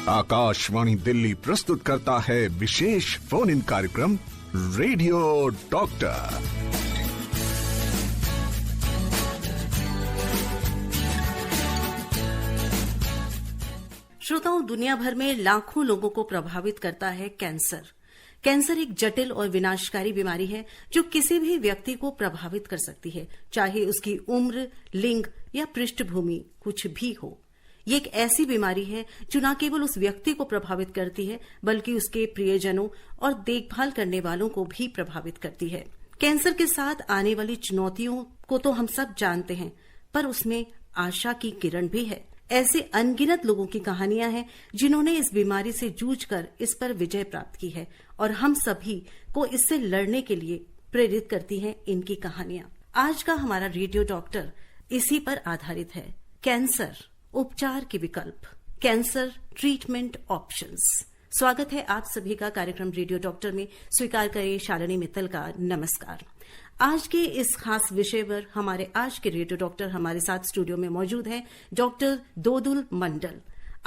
आकाशवाणी दिल्ली प्रस्तुत करता है विशेष फोन इन कार्यक्रम रेडियो डॉक्टर। श्रोताओं, दुनिया भर में लाखों लोगों को प्रभावित करता है कैंसर। कैंसर एक जटिल और विनाशकारी बीमारी है जो किसी भी व्यक्ति को प्रभावित कर सकती है, चाहे उसकी उम्र, लिंग या पृष्ठभूमि कुछ भी हो। ये एक ऐसी बीमारी है जो न केवल उस व्यक्ति को प्रभावित करती है बल्कि उसके प्रियजनों और देखभाल करने वालों को भी प्रभावित करती है। कैंसर के साथ आने वाली चुनौतियों को तो हम सब जानते हैं, पर उसमें आशा की किरण भी है। ऐसे अनगिनत लोगों की कहानियां हैं जिन्होंने इस बीमारी से जूझकर इस पर विजय प्राप्त की है और हम सभी को इससे लड़ने के लिए प्रेरित करती हैं इनकी कहानियां। आज का हमारा रेडियो डॉक्टर इसी पर आधारित है। कैंसर उपचार के विकल्प, कैंसर ट्रीटमेंट ऑप्शंस। स्वागत है आप सभी का कार्यक्रम रेडियो डॉक्टर में। स्वीकार करें शालिनी मित्तल का नमस्कार। आज के इस खास विषय पर हमारे आज के रेडियो डॉक्टर हमारे साथ स्टूडियो में मौजूद हैं डॉक्टर दोदुल मंडल।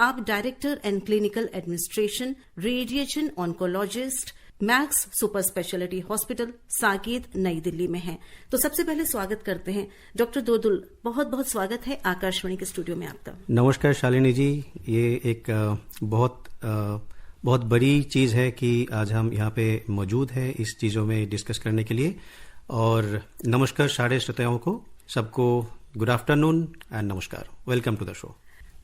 आप director and clinical administration, radiation oncologist, max super speciality hospital, Saket, Nai Delhi में हैं। तो सबसे पहले स्वागत करते हैं डॉक्टर दोदुल। बहुत बहुत स्वागत है आकाशवाणी के स्टूडियो में आपका। नमस्कार शालिनी जी। ये एक बहुत बड़ी चीज है कि आज हम यहाँ पे मौजूद हैं इस चीजों में डिस्कस करने के लिए। और नमस्कार सारे श्रोताओं को, सबको गुड आफ्टरनून एंड नमस्कार। Welcome to the show.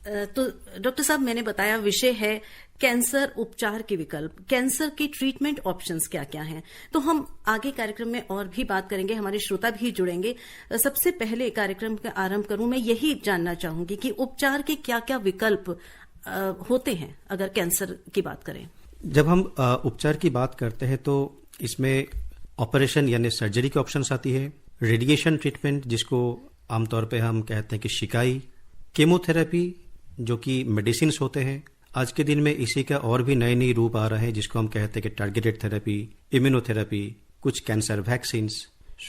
तो डॉक्टर साहब, मैंने बताया विषय है कैंसर उपचार के विकल्प, कैंसर के ट्रीटमेंट ऑप्शंस क्या क्या हैं। तो हम आगे कार्यक्रम में और भी बात करेंगे, हमारे श्रोता भी जुड़ेंगे। सबसे पहले कार्यक्रम का आरंभ करूं, मैं यही जानना चाहूंगी कि उपचार के क्या क्या विकल्प होते हैं अगर कैंसर की बात करें। जब हम उपचार की बात करते हैं तो इसमें ऑपरेशन यानी सर्जरी की ऑप्शंस आती है, रेडिएशन ट्रीटमेंट जिसको आमतौर पे हम कहते हैं कि शिकाई, केमोथेरेपी जो कि मेडिसिन होते हैं। आज के दिन में इसी का और भी नए नए रूप आ रहे हैं जिसको हम कहते हैं कि टारगेटेड थेरेपी, इम्यूनोथेरेपी, कुछ कैंसर वैक्सीन्स।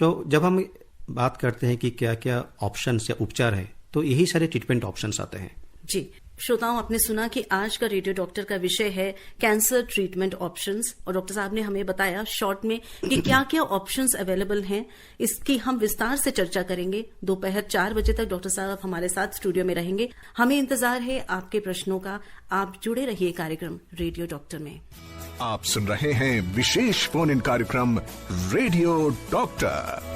जब हम बात करते हैं कि क्या क्या ऑप्शंस या उपचार है तो यही सारे ट्रीटमेंट ऑप्शंस आते हैं। जी श्रोताओं, आपने सुना कि आज का रेडियो डॉक्टर का विषय है कैंसर ट्रीटमेंट ऑप्शंस और डॉक्टर साहब ने हमें बताया शॉर्ट में कि क्या क्या ऑप्शंस अवेलेबल हैं। इसकी हम विस्तार से चर्चा करेंगे। दोपहर 4 बजे तक डॉक्टर साहब हमारे साथ स्टूडियो में रहेंगे। हमें इंतजार है आपके प्रश्नों का। आप जुड़े रहिए कार्यक्रम रेडियो डॉक्टर में। आप सुन रहे हैं विशेष फोन इन कार्यक्रम रेडियो डॉक्टर।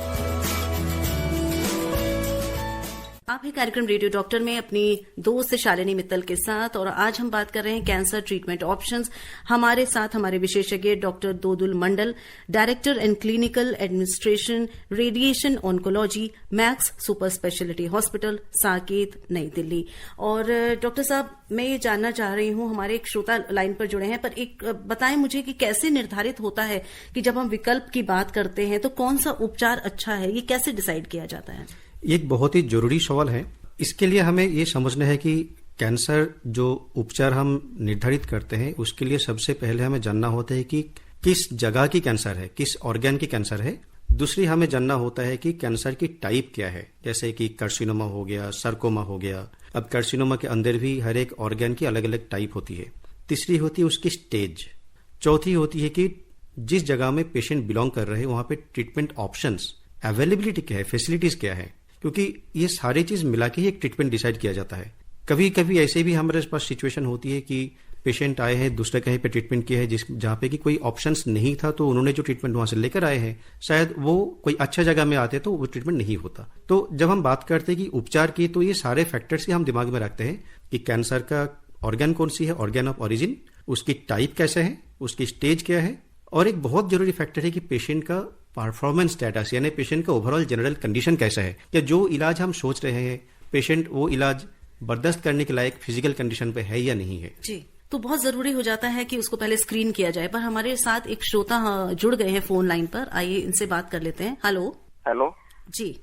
आप है कार्यक्रम रेडियो डॉक्टर में अपनी दोस्त शालिनी मित्तल के साथ और आज हम बात कर रहे हैं कैंसर ट्रीटमेंट ऑप्शंस। हमारे साथ हमारे विशेषज्ञ doctor Dodul Mandal, director and clinical administration, radiation oncology, Max super speciality hospital, Saket, Nai Delhi. और डॉक्टर साहब, मैं ये जानना चाह रही हूँ, हमारे एक श्रोता लाइन पर जुड़े हैं, पर एक बताएं मुझे कि कैसे निर्धारित होता है कि जब हम विकल्प की बात करते हैं तो कौन सा उपचार अच्छा है, ये कैसे डिसाइड किया जाता है? एक बहुत ही जरूरी सवाल है। इसके लिए हमें ये समझना है कि कैंसर जो उपचार हम निर्धारित करते हैं उसके लिए सबसे पहले हमें जानना होता है कि किस जगह की कैंसर है, किस ऑर्गन की कैंसर है। दूसरी हमें जानना होता है कि कैंसर की टाइप क्या है, जैसे कि कार्सिनोमा हो गया, sarcoma हो गया। अब कार्सिनोमा के अंदर भी हर एक ऑर्गन की अलग अलग टाइप होती है। तीसरी होती है उसकी स्टेज। चौथी होती है कि जिस जगह में पेशेंट बिलोंग कर रहे हैं वहां पे ट्रीटमेंट ऑप्शंस, अवेलेबिलिटी क्या है, फैसिलिटीज क्या है, क्योंकि ये सारी चीज मिला के ही एक ट्रीटमेंट डिसाइड किया जाता है। कभी कभी ऐसे भी हमारे पास सिचुएशन होती है कि पेशेंट आए हैं, दूसरे कहीं पे ट्रीटमेंट किया है जहां पे कि कोई ऑप्शंस नहीं था, तो उन्होंने जो ट्रीटमेंट वहां से लेकर आए हैं शायद वो कोई अच्छा जगह में आते तो वो ट्रीटमेंट नहीं होता। तो जब हम बात करते हैं कि उपचार की, तो ये सारे फैक्टर्स ही हम दिमाग में रखते हैं कि कैंसर का ऑर्गन कौन सी है, ऑर्गन ऑफ ओरिजिन, उसकी टाइप कैसे है, उसकी स्टेज क्या है, और एक बहुत जरूरी फैक्टर है कि पेशेंट का परफॉर्मेंस स्टेटस यानी पेशेंट का ओवरऑल जनरल कंडीशन कैसा है, या जो इलाज हम सोच रहे हैं पेशेंट वो इलाज बर्दाश्त करने के लायक फिजिकल कंडीशन पे है या नहीं है। जी, तो बहुत जरूरी हो जाता है कि उसको पहले स्क्रीन किया जाए। पर हमारे साथ एक श्रोता जुड़ गए हैं फोन लाइन पर, आइए इनसे बात कर लेते हैं। हेलो। हेलो जी,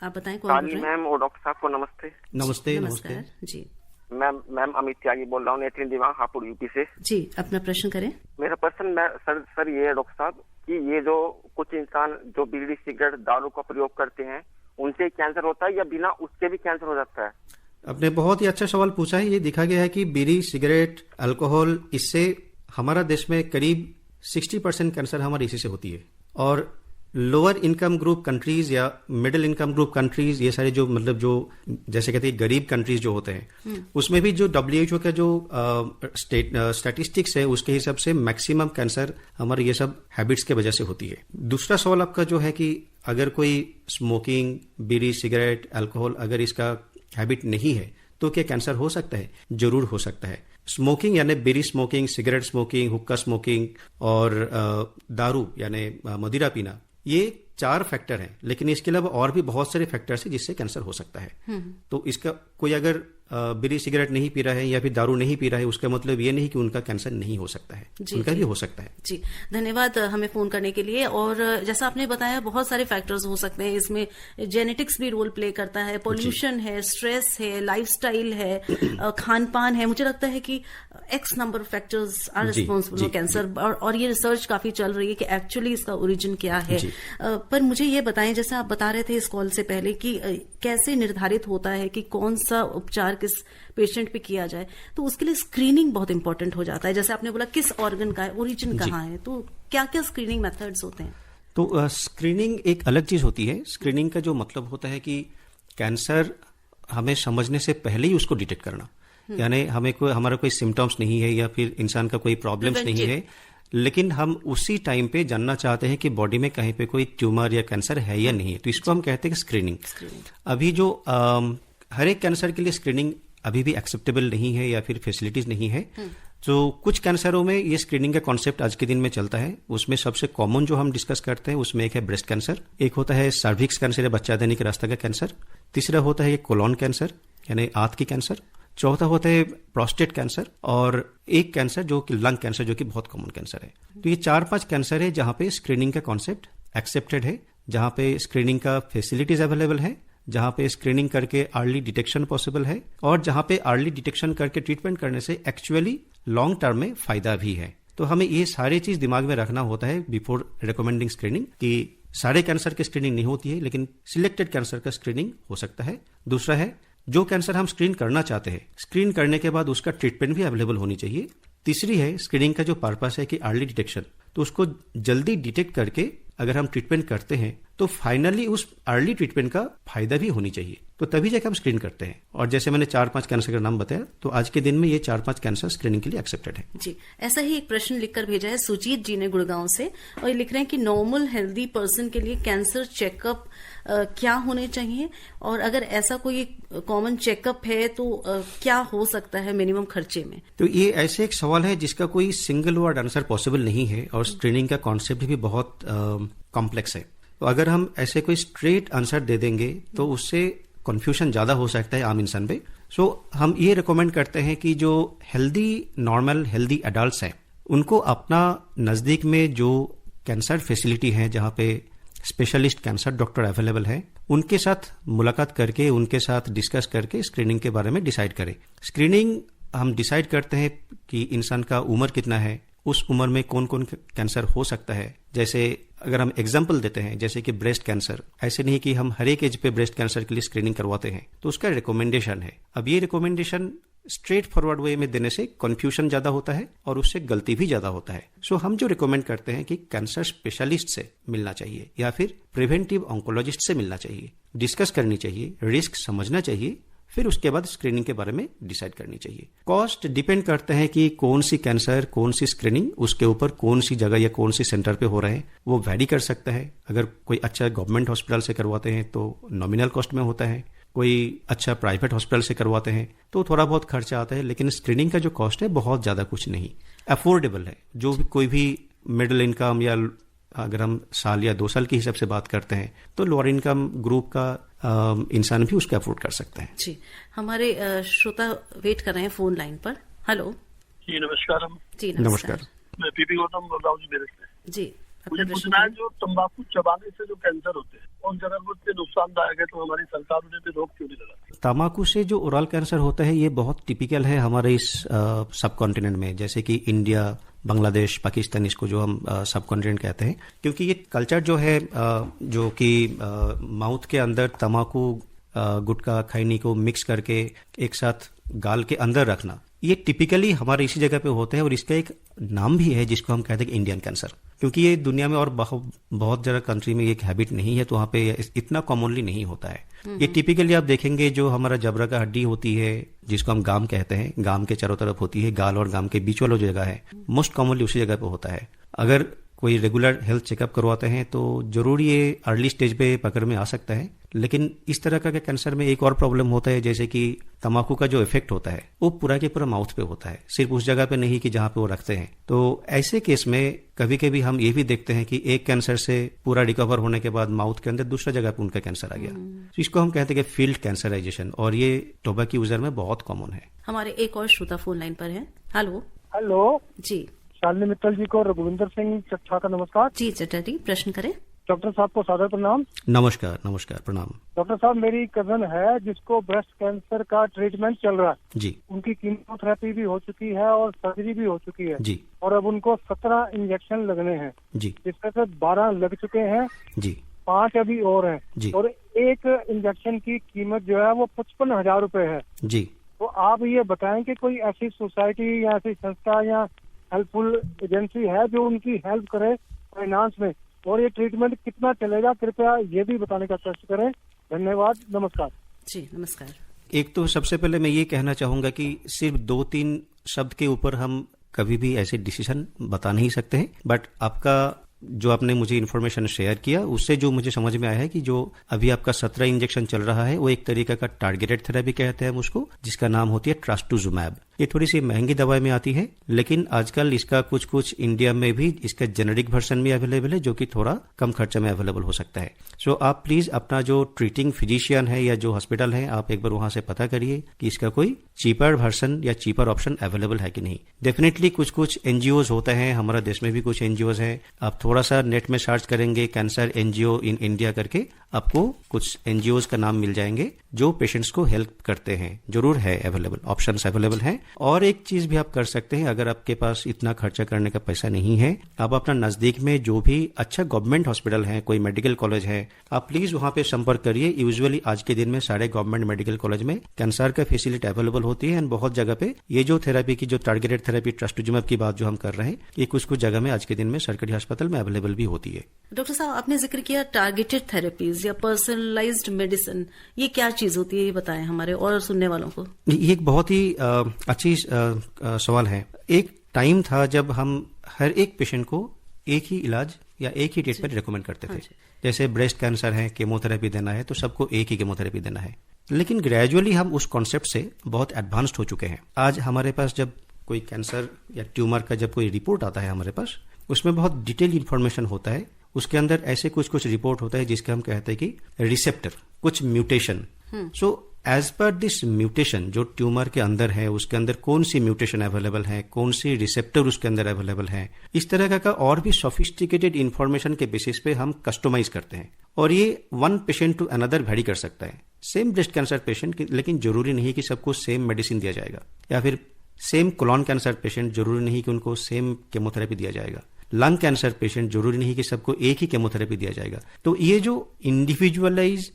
आप बताएं कौन बोल रहे हैं? मैम और डॉक्टर साहब को नमस्ते। नमस्ते। नमस्कार जी। मैम अमित त्यागी बोल रहा हूँ, नेत्रिन दिमाग, हापुड़, यूपी से। जी, अपना प्रश्न करें। मेरा प्रश्न सर ये है डॉक्टर साहब कि ये जो कुछ इंसान जो बीड़ी, सिगरेट, दारू का प्रयोग करते हैं उनसे कैंसर होता है या बिना उसके भी कैंसर हो जाता है? आपने बहुत ही अच्छा सवाल पूछा है। ये देखा गया है कि बीड़ी, सिगरेट, अल्कोहल, इससे हमारा देश में करीब 60% कैंसर हमारे इसी से होती है। और लोअर इनकम ग्रुप कंट्रीज या मिडिल इनकम ग्रुप कंट्रीज, ये सारे जो मतलब जो जैसे कहते हैं गरीब कंट्रीज जो होते हैं, उसमें भी जो WHO का जो स्टैटिस्टिक्स है उसके हिसाब से मैक्सिमम कैंसर हमारे ये सब हैबिट्स के वजह से होती है। दूसरा सवाल आपका जो है कि अगर कोई स्मोकिंग, बीड़ी, सिगरेट, अल्कोहल अगर इसका हैबिट नहीं है तो क्या कैंसर हो सकता है? जरूर हो सकता है। स्मोकिंग यानी बीड़ी स्मोकिंग, सिगरेट स्मोकिंग, हुक्का स्मोकिंग और दारू यानी मदिरा पीना, ये 4 फैक्टर हैं। लेकिन इसके अलावा और भी बहुत सारे फैक्टर्स हैं जिससे कैंसर हो सकता है। तो इसका कोई अगर बीड़ी सिगरेट नहीं पी रहा है या फिर दारू नहीं पी रहा है, उसका मतलब ये नहीं कि उनका कैंसर नहीं हो सकता है, उनका भी हो सकता है। जी, धन्यवाद हमें फोन करने के लिए। और जैसा आपने बताया बहुत सारे फैक्टर्स हो सकते हैं, इसमें जेनेटिक्स भी रोल प्ले करता है, पोल्यूशन है, स्ट्रेस है, लाइफस्टाइल है, खान पान है। मुझे लगता है कि x number of factors are responsible for cancer, और ये रिसर्च काफी चल रही है कि एक्चुअली इसका ओरिजिन क्या है। पर मुझे ये बताएं, जैसे आप बता रहे थे इस कॉल से पहले कि कैसे निर्धारित होता है कि कौन सा उपचार किस पेशेंट पे किया जाए, तो उसके लिए स्क्रीनिंग बहुत इंपॉर्टेंट हो जाता है। जैसे आपने बोला किस ऑर्गन का है, ओरिजिन कहाँ है, तो क्या क्या स्क्रीनिंग मेथड्स होते हैं? तो स्क्रीनिंग एक अलग चीज होती है। स्क्रीनिंग का जो मतलब होता है कि कैंसर हमें समझने से पहले ही उसको डिटेक्ट करना, यानी हमारा कोई सिम्टम्स नहीं है या फिर इंसान का कोई प्रॉब्लम्स नहीं है, लेकिन हम उसी टाइम पे जानना चाहते हैं कि बॉडी में कहीं पे कोई ट्यूमर या कैंसर है या नहीं है, तो इसको हम कहते हैं स्क्रीनिंग। अभी जो हर एक कैंसर के लिए स्क्रीनिंग अभी भी एक्सेप्टेबल नहीं है या फिर फैसिलिटीज नहीं है। तो कुछ कैंसरों में ये स्क्रीनिंग का कॉन्सेप्ट आज के दिन में चलता है। उसमें सबसे कॉमन जो हम डिस्कस करते हैं उसमें एक है ब्रेस्ट कैंसर, एक होता है सर्विक्स कैंसर या बच्चा देने के रास्ते का कैंसर, तीसरा होता है कोलोन कैंसर यानी आंत की कैंसर, चौथा होता है प्रोस्टेट कैंसर, और एक कैंसर जो कि लंग कैंसर, जो कि बहुत कॉमन कैंसर है। तो ये 4-5 कैंसर है जहां पे स्क्रीनिंग का कॉन्सेप्ट एक्सेप्टेड है, जहां पे स्क्रीनिंग का फैसिलिटीज अवेलेबल है, जहां पे स्क्रीनिंग करके अर्ली डिटेक्शन पॉसिबल है, और जहां पे अर्ली डिटेक्शन करके ट्रीटमेंट करने से एक्चुअली लॉन्ग टर्म में फायदा भी है। तो हमें ये सारी चीज दिमाग में रखना होता है बिफोर रिकमेंडिंग स्क्रीनिंग, कि सारे कैंसर की स्क्रीनिंग नहीं होती है लेकिन सिलेक्टेड कैंसर का स्क्रीनिंग हो सकता है। दूसरा है जो कैंसर हम स्क्रीन करना चाहते हैं, स्क्रीन करने के बाद उसका ट्रीटमेंट भी अवेलेबल होनी चाहिए। तीसरी है स्क्रीनिंग का जो पर्पस है कि अर्ली डिटेक्शन, तो उसको जल्दी डिटेक्ट करके अगर हम ट्रीटमेंट करते हैं तो फाइनली उस अर्ली ट्रीटमेंट का फायदा भी होनी चाहिए, तो तभी जाकर हम स्क्रीन करते हैं। और जैसे मैंने 4-5 कैंसर का नाम बताया, तो आज के दिन में ये 4-5 कैंसर स्क्रीनिंग के लिए एक्सेप्टेड है। जी, ऐसा ही एक प्रश्न लिखकर भेजा है सुजीत जी ने गुड़गांव से, और ये लिख रहे हैं कि नॉर्मल हेल्दी पर्सन के लिए कैंसर चेकअप क्या होने चाहिए, और अगर ऐसा कोई कॉमन चेकअप है तो क्या हो सकता है मिनिमम खर्चे में? तो ये ऐसे एक सवाल है जिसका कोई सिंगल वर्ड आंसर पॉसिबल नहीं है, और स्क्रीनिंग का कॉन्सेप्ट भी बहुत कॉम्प्लेक्स है। तो अगर हम ऐसे कोई स्ट्रेट आंसर दे देंगे तो उससे कंफ्यूजन ज्यादा हो सकता है आम इंसान पे। सो हम ये रिकमेंड करते हैं कि जो नॉर्मल हेल्दी एडल्ट्स हैं उनको अपना नजदीक में जो कैंसर फैसिलिटी है जहां पे स्पेशलिस्ट कैंसर डॉक्टर अवेलेबल है, उनके साथ मुलाकात करके, उनके साथ डिस्कस करके स्क्रीनिंग के बारे में डिसाइड करें। स्क्रीनिंग हम डिसाइड करते हैं कि इंसान का उम्र कितना है, उस उम्र में कौन कौन कैंसर हो सकता है। जैसे अगर हम एग्जाम्पल देते हैं, जैसे कि ब्रेस्ट कैंसर, ऐसे नहीं कि हम हर एक एज पे ब्रेस्ट कैंसर के लिए स्क्रीनिंग करवाते हैं, तो उसका रिकमेंडेशन है। अब ये रिकमेंडेशन स्ट्रेट फॉरवर्ड वे में देने से कंफ्यूजन ज्यादा होता है और उससे गलती भी ज्यादा होता है। सो हम जो रिकमेंड करते हैं कि कैंसर स्पेशलिस्ट से मिलना चाहिए या फिर प्रिवेंटिव ऑन्कोलॉजिस्ट से मिलना चाहिए, डिस्कस करनी चाहिए, रिस्क समझना चाहिए, फिर उसके बाद स्क्रीनिंग के बारे में डिसाइड करनी चाहिए। कॉस्ट डिपेंड करते हैं कि कौन सी कैंसर, कौन सी स्क्रीनिंग, उसके ऊपर कौन सी जगह या कौन सी सेंटर पे हो रहे हैं, वो वैरी कर सकता है। अगर कोई अच्छा गवर्नमेंट हॉस्पिटल से करवाते हैं तो नॉमिनल कॉस्ट में होता है, कोई अच्छा प्राइवेट हॉस्पिटल से करवाते हैं तो थोड़ा बहुत खर्चा आता है, लेकिन स्क्रीनिंग का जो कॉस्ट है बहुत ज्यादा कुछ नहीं, अफोर्डेबल है। जो भी कोई भी मिडिल इनकम या अगर हम साल या 2 साल के हिसाब से बात करते हैं तो लोअर इनकम ग्रुप का इंसान भी उसका अफोर्ड कर सकता है। जी, हमारे श्रोता वेट कर रहे हैं फोन लाइन पर। हेलो जी, नमस्कार। जी नमस्कार। मैं पीपी गौतम बोल रहा हूँ जी, मेरठ से। जी, मुझे पूछना है, जो तंबाकू चबाने से जो कैंसर होते हैं उन जगह पर नुकसानदायक है, तो हमारी सरकार उन्हें भी रोक क्यों नहीं लगाती? तंबाकू से जो ओरल कैंसर होता है ये बहुत टिपिकल है हमारे इस सब कॉन्टिनेंट में, जैसे कि इंडिया, बांग्लादेश, पाकिस्तान, इसको जो हम सब कॉन्टिनेंट कहते हैं, क्योंकि ये कल्चर जो है जो कि माउथ के अंदर तंबाकू गुटखा खैनी को मिक्स करके एक साथ गाल के अंदर रखना, ये टिपिकली हमारे इसी जगह पे होते हैं और इसका एक नाम भी है जिसको हम कहते हैं कि इंडियन कैंसर, क्योंकि ये दुनिया में और बहुत ज़्यादा कंट्री में एक हैबिट नहीं है, तो वहाँ पे इतना कॉमनली नहीं होता है। ये टिपिकली आप देखेंगे जो हमारा जबड़ा का हड्डी होती है जिसको हम गाम कहते हैं, गाम के चारों तरफ होती है, गाल और गाम के बीच वाला जो जगह है मोस्ट कॉमनली उसी जगह पे होता है। अगर कोई रेगुलर हेल्थ चेकअप करवाते हैं तो जरूर ये अर्ली स्टेज पे पकड़ में आ सकता है। लेकिन इस तरह का कैंसर में एक और प्रॉब्लम होता है, जैसे कि तंबाकू का जो इफेक्ट होता है वो पूरा के पूरा माउथ पे होता है, सिर्फ उस जगह पे नहीं कि जहां पे वो रखते हैं। तो ऐसे केस में कभी कभी हम ये भी देखते हैं कि एक कैंसर से पूरा रिकवर होने के बाद माउथ के अंदर दूसरा जगह पे उनका कैंसर आ गया। तो इसको हम कहते हैं कि फील्ड कैंसराइजेशन, और ये टोबैको यूजर में बहुत कॉमन है। हमारे एक और श्रोता फोन लाइन पर है। हेलो। हेलो जी। शालिनी मित्तल जी को रघुविंदर सिंह चट्टा का नमस्कार। जी चट्टा जी, प्रश्न करें। डॉक्टर साहब को सादर प्रणाम। नमस्कार। नमस्कार, प्रणाम। डॉक्टर साहब, मेरी कजन है जिसको ब्रेस्ट कैंसर का ट्रीटमेंट चल रहा है जी। उनकी कीमोथेरेपी भी हो चुकी है और सर्जरी भी हो चुकी है जी। और अब उनको 17 इंजेक्शन लगने हैं जी। जिसमें से 12 लग चुके हैं जी। 5 अभी और हैं जी। और एक इंजेक्शन की कीमत जो है वो 55,000 रुपए है जी। तो आप ये बताएं कि कोई ऐसी सोसाइटी या ऐसी संस्था या हेल्पफुल एजेंसी है जो उनकी हेल्प करे फाइनेंस में, और ये ट्रीटमेंट कितना चलेगा, कृपया ये भी बताने का कष्ट करें। धन्यवाद, नमस्कार। जी नमस्कार। एक तो सबसे पहले मैं ये कहना चाहूंगा कि सिर्फ 2-3 शब्द के ऊपर हम कभी भी ऐसे डिसीजन बता नहीं सकते हैं, बट आपका जो आपने मुझे इन्फॉर्मेशन शेयर किया उससे जो मुझे समझ में आया है कि जो अभी आपका 17 इंजेक्शन चल रहा है वो एक तरीका का टारगेटेड थेरेपी कहते हैं हम उसको, जिसका नाम होती है ट्रास्टुजुमैब। ये थोड़ी सी महंगी दवाई में आती है, लेकिन आजकल इसका कुछ इंडिया में भी इसका जेनेरिक वर्जन में अवेलेबल है जो कि थोड़ा कम खर्चे में अवेलेबल हो सकता है। सो आप प्लीज अपना जो ट्रीटिंग फिजिशियन है या जो हॉस्पिटल है आप एक बार वहां से पता करिए कि इसका कोई चीपर वर्जन या चीपर ऑप्शन अवेलेबल है कि नहीं। डेफिनेटली कुछ एनजीओज होते हैं, हमारा देश में भी कुछ एनजीओज हैं, आप थोड़ा सा नेट में सर्च करेंगे कैंसर एनजीओ इन इंडिया करके, आपको कुछ एनजीओज का नाम मिल जाएंगे जो पेशेंट्स को हेल्प करते हैं। जरूर है अवेलेबल, ऑप्शंस अवेलेबल हैं। और एक चीज भी आप कर सकते हैं, अगर आपके पास इतना खर्चा करने का पैसा नहीं है, आप अपना नजदीक में जो भी अच्छा गवर्नमेंट हॉस्पिटल है, कोई मेडिकल कॉलेज है, आप प्लीज वहां पे संपर्क करिए। यूजुअली आज के दिन में सारे गवर्नमेंट मेडिकल कॉलेज में कैंसर का फैसिलिटी अवेलेबल होती है, एंड बहुत जगह पे ये जो थेरेपी की जो टारगेटेड थेरेपी ट्रास्टुजुमैब की बात जो हम कर रहे हैं, ये कुछ जगह में आज के दिन में सरकारी अस्पताल में अवेलेबल भी होती है। डॉक्टर साहब, आपने जिक्र किया टारगेटेड थेरेपीज या पर्सनलाइज्ड मेडिसिन, ये क्या चीज होती है, ये बताएं हमारे और सुनने वालों को। ये एक बहुत ही अच्छी सवाल है। एक टाइम था जब हम हर एक पेशेंट को एक ही इलाज या एक ही ट्रीटमेंट रिकमेंड करते थे। जैसे ब्रेस्ट कैंसर है, केमोथेरेपी देना है तो सबको एक ही केमोथेरेपी देना है। लेकिन ग्रेजुअली हम उस कॉन्सेप्ट से बहुत एडवांस्ड हो चुके हैं। आज हमारे पास जब कोई कैंसर या ट्यूमर का जब कोई रिपोर्ट आता है हमारे पास, उसमें बहुत डिटेल इन्फॉर्मेशन होता है। उसके अंदर ऐसे कुछ रिपोर्ट होता है जिसके हम कहते हैं कि रिसेप्टर, कुछ mutation. So as per this mutation जो ट्यूमर के अंदर है, उसके अंदर कौन सी म्यूटेशन अवेलेबल है, कौन सी रिसेप्टर उसके अंदर अवेलेबल है, इस तरह का और भी सोफिस्टिकेटेड इन्फॉर्मेशन के बेसिस पे हम कस्टमाइज करते हैं। और ये one patient to another vary कर सकता है। सेम ब्रेस्ट कैंसर पेशेंट, लेकिन जरूरी नहीं कि सबको सेम मेडिसिन दिया जाएगा, या फिर सेम कोलन कैंसर पेशेंट जरूरी नहीं कि उनको सेम केमोथेरेपी दिया जाएगा। लंग कैंसर पेशेंट जरूरी नहीं कि सबको एक ही केमोथेरेपी दिया जाएगा। तो ये जो इंडिविजुअलाइज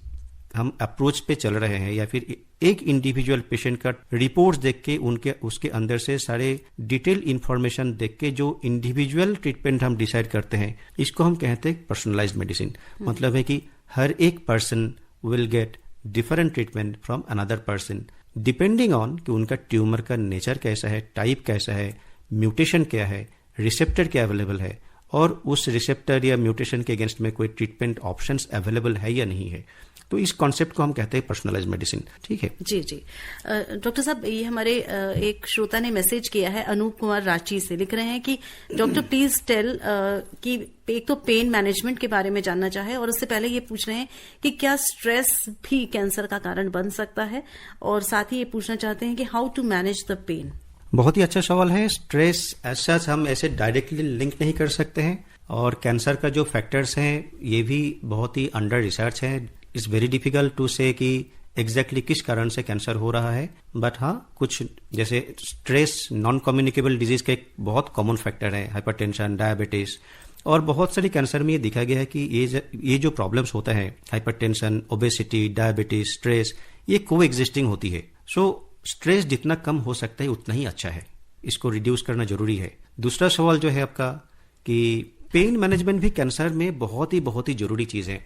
हम अप्रोच पे चल रहे हैं, या फिर एक इंडिविजुअल पेशेंट का रिपोर्ट्स देख के उसके अंदर से सारे डिटेल इंफॉर्मेशन देख के जो इंडिविजुअल ट्रीटमेंट हम डिसाइड करते हैं, इसको हम कहते हैं पर्सनलाइज्ड मेडिसिन। मतलब है कि हर एक person will get different treatment from another person depending on कि उनका ट्यूमर का नेचर कैसा है, टाइप कैसा है, म्यूटेशन क्या है, रिसेप्टर क्या अवेलेबल है, और उस रिसेप्टर या म्यूटेशन के अगेंस्ट में कोई ट्रीटमेंट ऑप्शंस अवेलेबल है या नहीं है। तो इस कॉन्सेप्ट को हम कहते हैं पर्सनलाइज्ड मेडिसिन। ठीक है जी जी। डॉक्टर साहब, ये हमारे एक श्रोता ने मैसेज किया है, अनूप कुमार रांची से, लिख रहे हैं कि डॉक्टर प्लीज टेल कि एक तो पेन मैनेजमेंट के बारे में जानना चाहे, और उससे पहले ये पूछ रहे हैं कि क्या स्ट्रेस भी कैंसर का कारण बन सकता है, और साथ ही ये पूछना चाहते हैं कि how to manage the pain. बहुत ही अच्छा सवाल है। स्ट्रेस ऐसा हम ऐसे डायरेक्टली लिंक नहीं कर सकते हैं, और कैंसर का जो फैक्टर्स हैं ये भी बहुत ही अंडर रिसर्च है। इट्स वेरी डिफिकल्ट टू से कि एग्जैक्टली किस कारण से कैंसर हो रहा है, बट हाँ कुछ जैसे स्ट्रेस नॉन कम्युनिकेबल डिजीज का एक बहुत कॉमन फैक्टर है, हाइपरटेंशन, डायबिटीज, और बहुत सारी कैंसर में ये देखा गया है कि ये जो प्रॉब्लम्स होता है, हाइपरटेंशन, ओबेसिटी, डायबिटीज, स्ट्रेस, ये को एग्जिस्टिंग होती है। सो स्ट्रेस जितना कम हो सकता है उतना ही अच्छा है, इसको रिड्यूस करना जरूरी है। दूसरा सवाल जो है आपका कि पेन मैनेजमेंट भी कैंसर में बहुत ही जरूरी चीज है।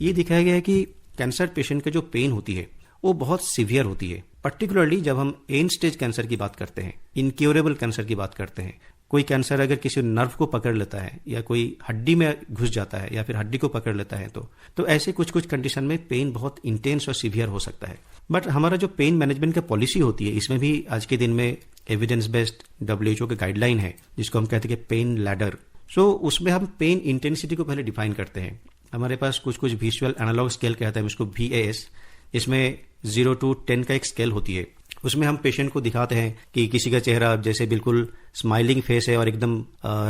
ये दिखाया गया है कि कैंसर पेशेंट का जो पेन होती है वो बहुत सीवियर होती है, पर्टिकुलरली जब हम एंड स्टेज कैंसर की बात करते हैं, इनक्योरेबल कैंसर की बात करते हैं। कोई कैंसर अगर किसी नर्व को पकड़ लेता है या कोई हड्डी में घुस जाता है या फिर हड्डी को पकड़ लेता है तो ऐसे कुछ कंडीशन में पेन बहुत इंटेंस और सीवियर हो सकता है। बट हमारा जो पेन मैनेजमेंट का पॉलिसी होती है, इसमें भी आज के दिन में एविडेंस बेस्ड WHO का गाइडलाइन है जिसको हम कहते हैं कि पेन लैडर। सो उसमें हम पेन इंटेंसिटी को पहले डिफाइन करते हैं। हमारे पास कुछ विजुअल एनालॉग स्केल कहते हैं इसको, VAS। इसमें 0 to 10 का एक स्केल होती है। उसमें हम पेशेंट को दिखाते हैं कि किसी का चेहरा जैसे बिल्कुल स्माइलिंग फेस है और एकदम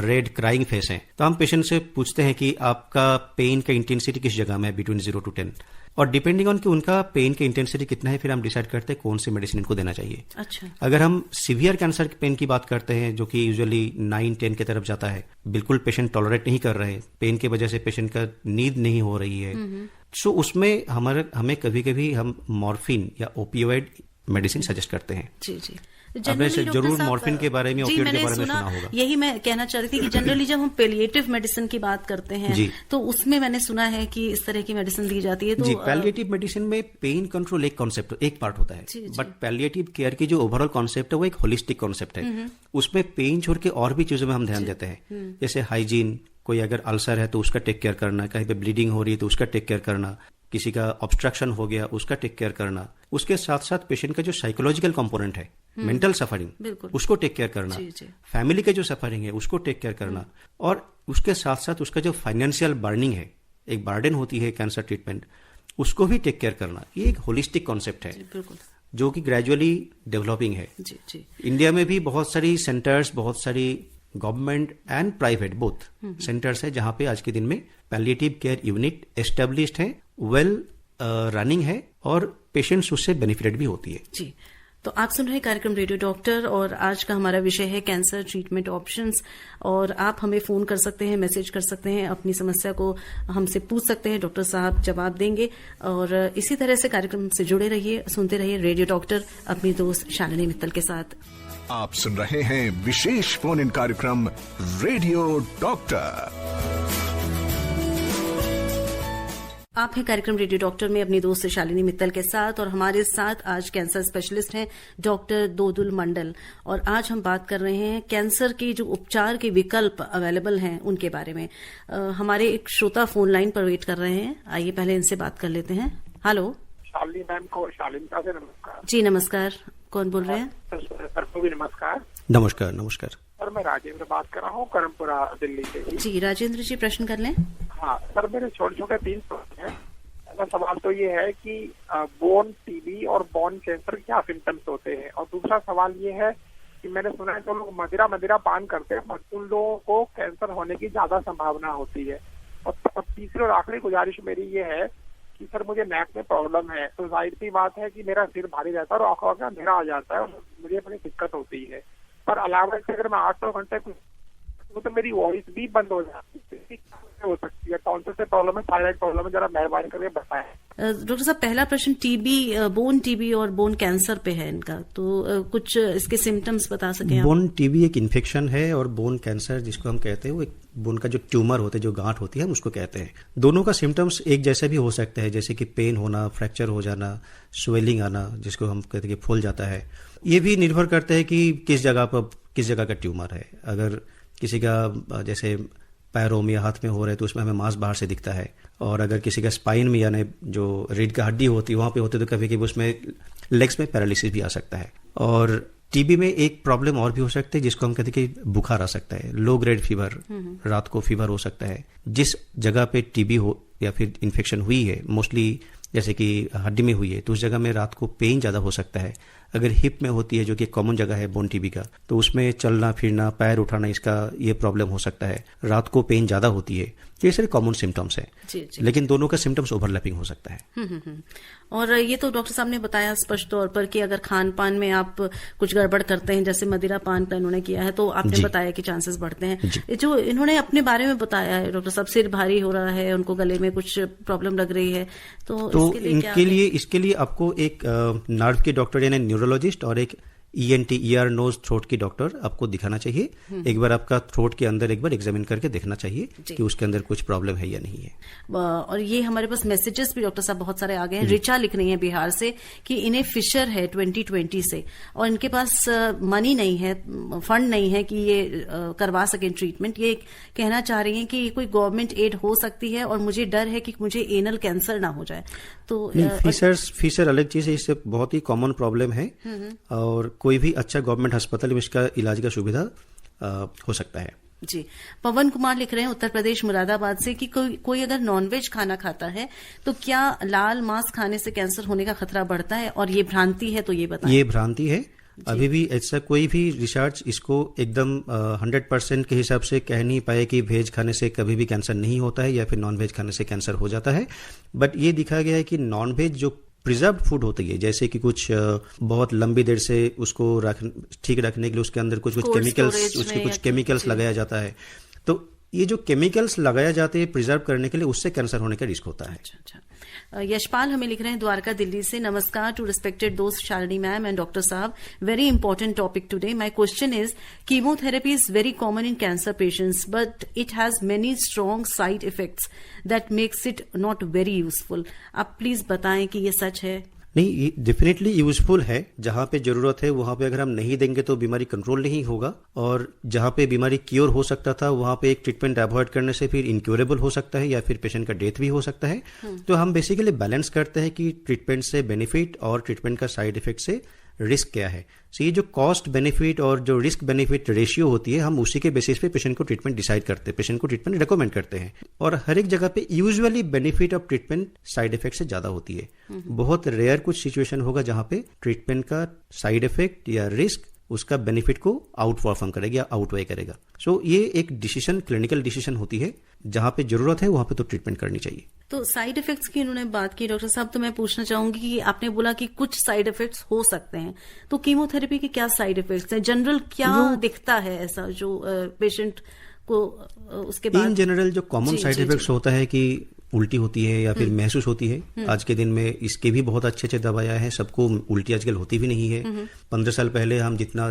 रेड क्राइंग फेस है, तो हम पेशेंट से पूछते हैं कि आपका पेन का इंटेंसिटी किस जगह में है बिटवीन 0 to 10, और डिपेंडिंग ऑन कि उनका पेन का इंटेंसिटी कितना है फिर हम डिसाइड करते हैं कौन सी मेडिसिन इनको देना चाहिए। अच्छा। अगर हम सीवियर कैंसर पेन की बात करते हैं जो कि यूजुअली 9-10 की तरफ जाता है, बिल्कुल पेशेंट टॉलरेट नहीं कर रहे, पेन की वजह से पेशेंट का नींद नहीं हो रही है, सो उसमें हमें कभी कभी हम मॉर्फिन या ओपियोइड मेडिसिन सजेस्ट करते हैं। जी जी, आपने जरूर मॉर्फिन के बारे में, ओपियोइड के बारे में सुना होगा। यही मैं कहना चाह रही थी कि जनरली जब हम पैलिएटिव मेडिसिन की बात करते हैं तो उसमें मैंने सुना है कि इस तरह की मेडिसिन दी जाती है। तो पैलिएटिव मेडिसिन में पेन कंट्रोल एक कॉन्सेप्ट, एक पार्ट होता है, बट पैलिएटिव केयर की जो ओवरऑल कॉन्सेप्ट है वो एक होलिस्टिक कॉन्सेप्ट है। उसमें पेन छोड़ के और भी चीजों में हम ध्यान देते हैं, जैसे हाइजीन, कोई अगर अल्सर है तो उसका टेक केयर करना, कहीं पे ब्लीडिंग हो रही है तो उसका टेक केयर करना, किसी का ऑब्स्ट्रक्शन हो गया उसका टेक केयर करना, उसके साथ साथ पेशेंट का जो साइकोलॉजिकल कंपोनेंट है, मेंटल सफरिंग, उसको टेक केयर करना, फैमिली का जो सफरिंग है उसको टेक केयर करना, और उसके साथ साथ उसका जो फाइनेंशियल बर्निंग है, एक बर्डन होती है कैंसर ट्रीटमेंट, उसको भी टेक केयर करना। ये एक होलिस्टिक कॉन्सेप्ट है जो कि ग्रेजुअली डेवलपिंग है। इंडिया में भी बहुत सारी सेंटर्स, बहुत सारी government and private both centres है जहां पे आज के दिन में पैलिएटिव केयर यूनिट एस्टेब्लिश्ड है, वेल रनिंग है, और पेशेंट्स उससे बेनिफिटेड भी होती है। जी, तो आप सुन रहे हैं कार्यक्रम रेडियो डॉक्टर, और आज का हमारा विषय है कैंसर ट्रीटमेंट ऑप्शंस। और आप हमें फोन कर सकते हैं, मैसेज कर सकते हैं, अपनी समस्या को हमसे पूछ सकते हैं, डॉक्टर साहब जवाब देंगे। और इसी तरह से कार्यक्रम से जुड़े रहिए, सुनते रहिए रेडियो डॉक्टर अपनी दोस्त शालिनी मित्तल के साथ। आप सुन रहे हैं विशेष फोन इन कार्यक्रम रेडियो डॉक्टर। आप हैं कार्यक्रम रेडियो डॉक्टर में अपनी दोस्त शालिनी मित्तल के साथ, और हमारे साथ आज कैंसर स्पेशलिस्ट हैं डॉक्टर दोदुल मंडल। और आज हम बात कर रहे हैं कैंसर के जो उपचार के विकल्प अवेलेबल हैं उनके बारे में। हमारे एक श्रोता फोन लाइन पर वेट कर रहे हैं, आइए पहले इनसे बात कर लेते हैं। हेलो, शालिनी मैम को शालीनता से नमस्कार। जी नमस्कार, कौन बोल रहे हैं? सर को भी नमस्कार। नमस्कार। नमस्कार सर, मैं राजेंद्र बात कर रहा हूँ करमपुरा दिल्ली से। जी राजेंद्र जी, प्रश्न कर लें। हाँ सर, मेरे छोटे 3 प्रश्न हैं। पहला सवाल तो ये है कि बोन टीबी और बोन कैंसर क्या सिम्टम्स होते हैं, और दूसरा सवाल ये है कि मैंने सुना है जो लोग मदिरा पान करते हैं उन लोगों को कैंसर होने की ज्यादा संभावना होती है। और तीसरी और आखिरी गुजारिश मेरी ये है कि सर मुझे नेक में प्रॉब्लम है, तो जाहिर सी बात है कि मेरा सिर भारी रहता है और आंखों का अंधेरा आ जाता है और मुझे अपनी दिक्कत होती है। पर अलावा इससे अगर मैं 8-9 घंटे तो मेरी वॉइस भी बंद हो जाती है, हो सकती है। कौन से प्रॉब्लम है, थायराइड प्रॉब्लम है, जरा मेहरबानी करके बताएं। डॉक्टर साहब, पहला प्रश्न टीबी, बोन टीबी और बोन कैंसर पे है इनका, तो कुछ इसके सिम्टम्स बता सकें आप? बोन टीबी एक इन्फेक्शन है, और बोन कैंसर जिसको हम कहते हैं वो एक बोन का जो ट्यूमर होता है, जो गांठ होती है, हम उसको कहते हैं। दोनों का सिम्टम्स एक जैसे भी हो सकता है, जैसे कि पेन होना, फ्रैक्चर हो जाना, स्वेलिंग आना, जिसको हम कहते हैं कि फूल जाता है। ये भी निर्भर करता है कि किस जगह का ट्यूमर है। अगर किसी का जैसे पैरों में या हाथ में हो रहा है तो उसमें हमें मांस बाहर से दिखता है, और अगर किसी का स्पाइन में यानी जो रीढ़ का हड्डी होती है वहां पे होती है तो कभी कभी उसमें लेग्स में पैरालिसिस भी आ सकता है। और टीबी में एक प्रॉब्लम और भी हो सकती है जिसको हम कहते हैं कि बुखार आ सकता है, लो ग्रेड फीवर, रात को फीवर हो सकता है। जिस जगह पे टीबी हो या फिर इन्फेक्शन हुई है, मोस्टली जैसे कि हड्डी में हुई है तो उस जगह में रात को पेन ज़्यादा हो सकता है। अगर हिप में होती है जो कि कॉमन जगह है बोन टीबी का, तो उसमें चलना फिरना पैर उठाना इसका ये प्रॉब्लम हो सकता है। रात को पेन ज़्यादा होती है। ये सारे कॉमन सिम्टम्स है, लेकिन दोनों का सिम्टम्स ओवरलैपिंग हो सकता है। और ये तो डॉक्टर साहब ने बताया स्पष्ट तौर पर कि अगर खान पान में आप कुछ गड़बड़ करते हैं, जैसे मदिरा पान का इन्होंने किया है, तो आपने बताया कि चांसेस बढ़ते हैं। जो इन्होंने अपने बारे में बताया है डॉक्टर साहब, सिर भारी हो रहा है, उनको गले में कुछ प्रॉब्लम लग रही है, तो इसके लिए आपको एक नर्व के डॉक्टर यानी न्यूरोलॉजिस्ट और एक ENT ईयर नोज थ्रोट की डॉक्टर आपको दिखाना चाहिए। एक बार आपका थ्रोट के अंदर एक बार एग्जामिन करके देखना चाहिए कि उसके अंदर कुछ प्रॉब्लम है या नहीं है। और ये हमारे पास मैसेजेस भी डॉक्टर साहब बहुत सारे आ गए हैं। रिचा लिख रही है बिहार से कि इन्हें फिशर है 2020 से, और इनके पास मनी नहीं है, फंड नहीं है कि ये करवा सकें ट्रीटमेंट। ये कहना चाह रही हैं कि कोई गवर्नमेंट एड हो सकती है और मुझे डर है कि मुझे एनल कैंसर ना हो जाए। तो फिशर अलग चीज है, इससे बहुत ही कॉमन प्रॉब्लम है और कोई भी अच्छा गवर्नमेंट अस्पताल में इसका इलाज का सुविधा हो सकता है। जी, पवन कुमार लिख रहे हैं उत्तर प्रदेश मुरादाबाद से कि कोई अगर नॉनवेज खाना खाता है तो क्या लाल मांस खाने से कैंसर होने का खतरा बढ़ता है, और ये भ्रांति है तो ये बताएं। ये भ्रांति है, अभी भी ऐसा कोई भी रिसर्च इसको एकदम 100% के हिसाब से कह नहीं पाए कि वेज खाने से कभी भी कैंसर नहीं होता है या फिर नॉन वेज खाने से कैंसर हो जाता है। बट ये दिखा गया है कि नॉन वेज जो प्रिजर्व्ड फूड होती है, जैसे कि कुछ बहुत लंबी देर से उसको ठीक रखने के लिए उसके अंदर कुछ केमिकल्स लगाया जाता है, तो ये जो केमिकल्स लगाया जाते हैं प्रिजर्व करने के लिए, उससे कैंसर होने का रिस्क होता है। अच्छा। यशपाल हमें लिख रहे हैं द्वारका दिल्ली से, नमस्कार टू रिस्पेक्टेड दोस्त शालिनी मैम एंड डॉक्टर साहब, very important topic today. My question is, chemotherapy is very common in cancer patients but it has many strong side effects that makes it not very useful. आप please बताएं कि ये सच है। नहीं, definitely useful है। जहां पे जरूरत है वहां पे अगर हम नहीं देंगे तो बीमारी कंट्रोल नहीं होगा, और जहां पे बीमारी क्योर हो सकता था वहां पे एक ट्रीटमेंट अवॉइड करने से फिर इनक्योरेबल हो सकता है या फिर पेशेंट का डेथ भी हो सकता है। तो हम बेसिकली बैलेंस करते हैं कि ट्रीटमेंट से बेनिफिट और ट्रीटमेंट का साइड इफेक्ट से रिस्क क्या है। सो ये जो कॉस्ट बेनिफिट और जो रिस्क बेनिफिट रेशियो होती है, हम उसी के बेसिस पे पेशेंट को ट्रीटमेंट डिसाइड करते हैं, पेशेंट को ट्रीटमेंट रिकमेंड करते हैं। और हर एक जगह पे usually benefit of treatment side effect से ज्यादा होती है। बहुत रेयर कुछ सिचुएशन होगा जहां पे ट्रीटमेंट का साइड इफेक्ट या रिस्क उसका बेनिफिट को आउट परफॉर्म करेगा या आउटवे करेगा। सो ये एक डिसीजन, क्लिनिकल डिसीजन होती है, जहां पे जरूरत है वहां पे तो ट्रीटमेंट करनी चाहिए। तो साइड इफेक्ट्स की इन्होंने बात की डॉक्टर साहब, तो मैं पूछना चाहूंगी कि आपने बोला कि कुछ साइड इफेक्ट्स हो सकते हैं, तो कीमोथेरेपी के क्या साइड इफेक्ट्स हैं? जनरल क्या दिखता है ऐसा जो पेशेंट को उसके बाद? इन जनरल जो कॉमन साइड इफेक्ट्स होता है कि उल्टी होती है या फिर महसूस होती है। आज के दिन में इसके भी बहुत अच्छे दवाइयां हैं, सबको उल्टी आजकल होती भी नहीं है। 15 साल पहले हम जितना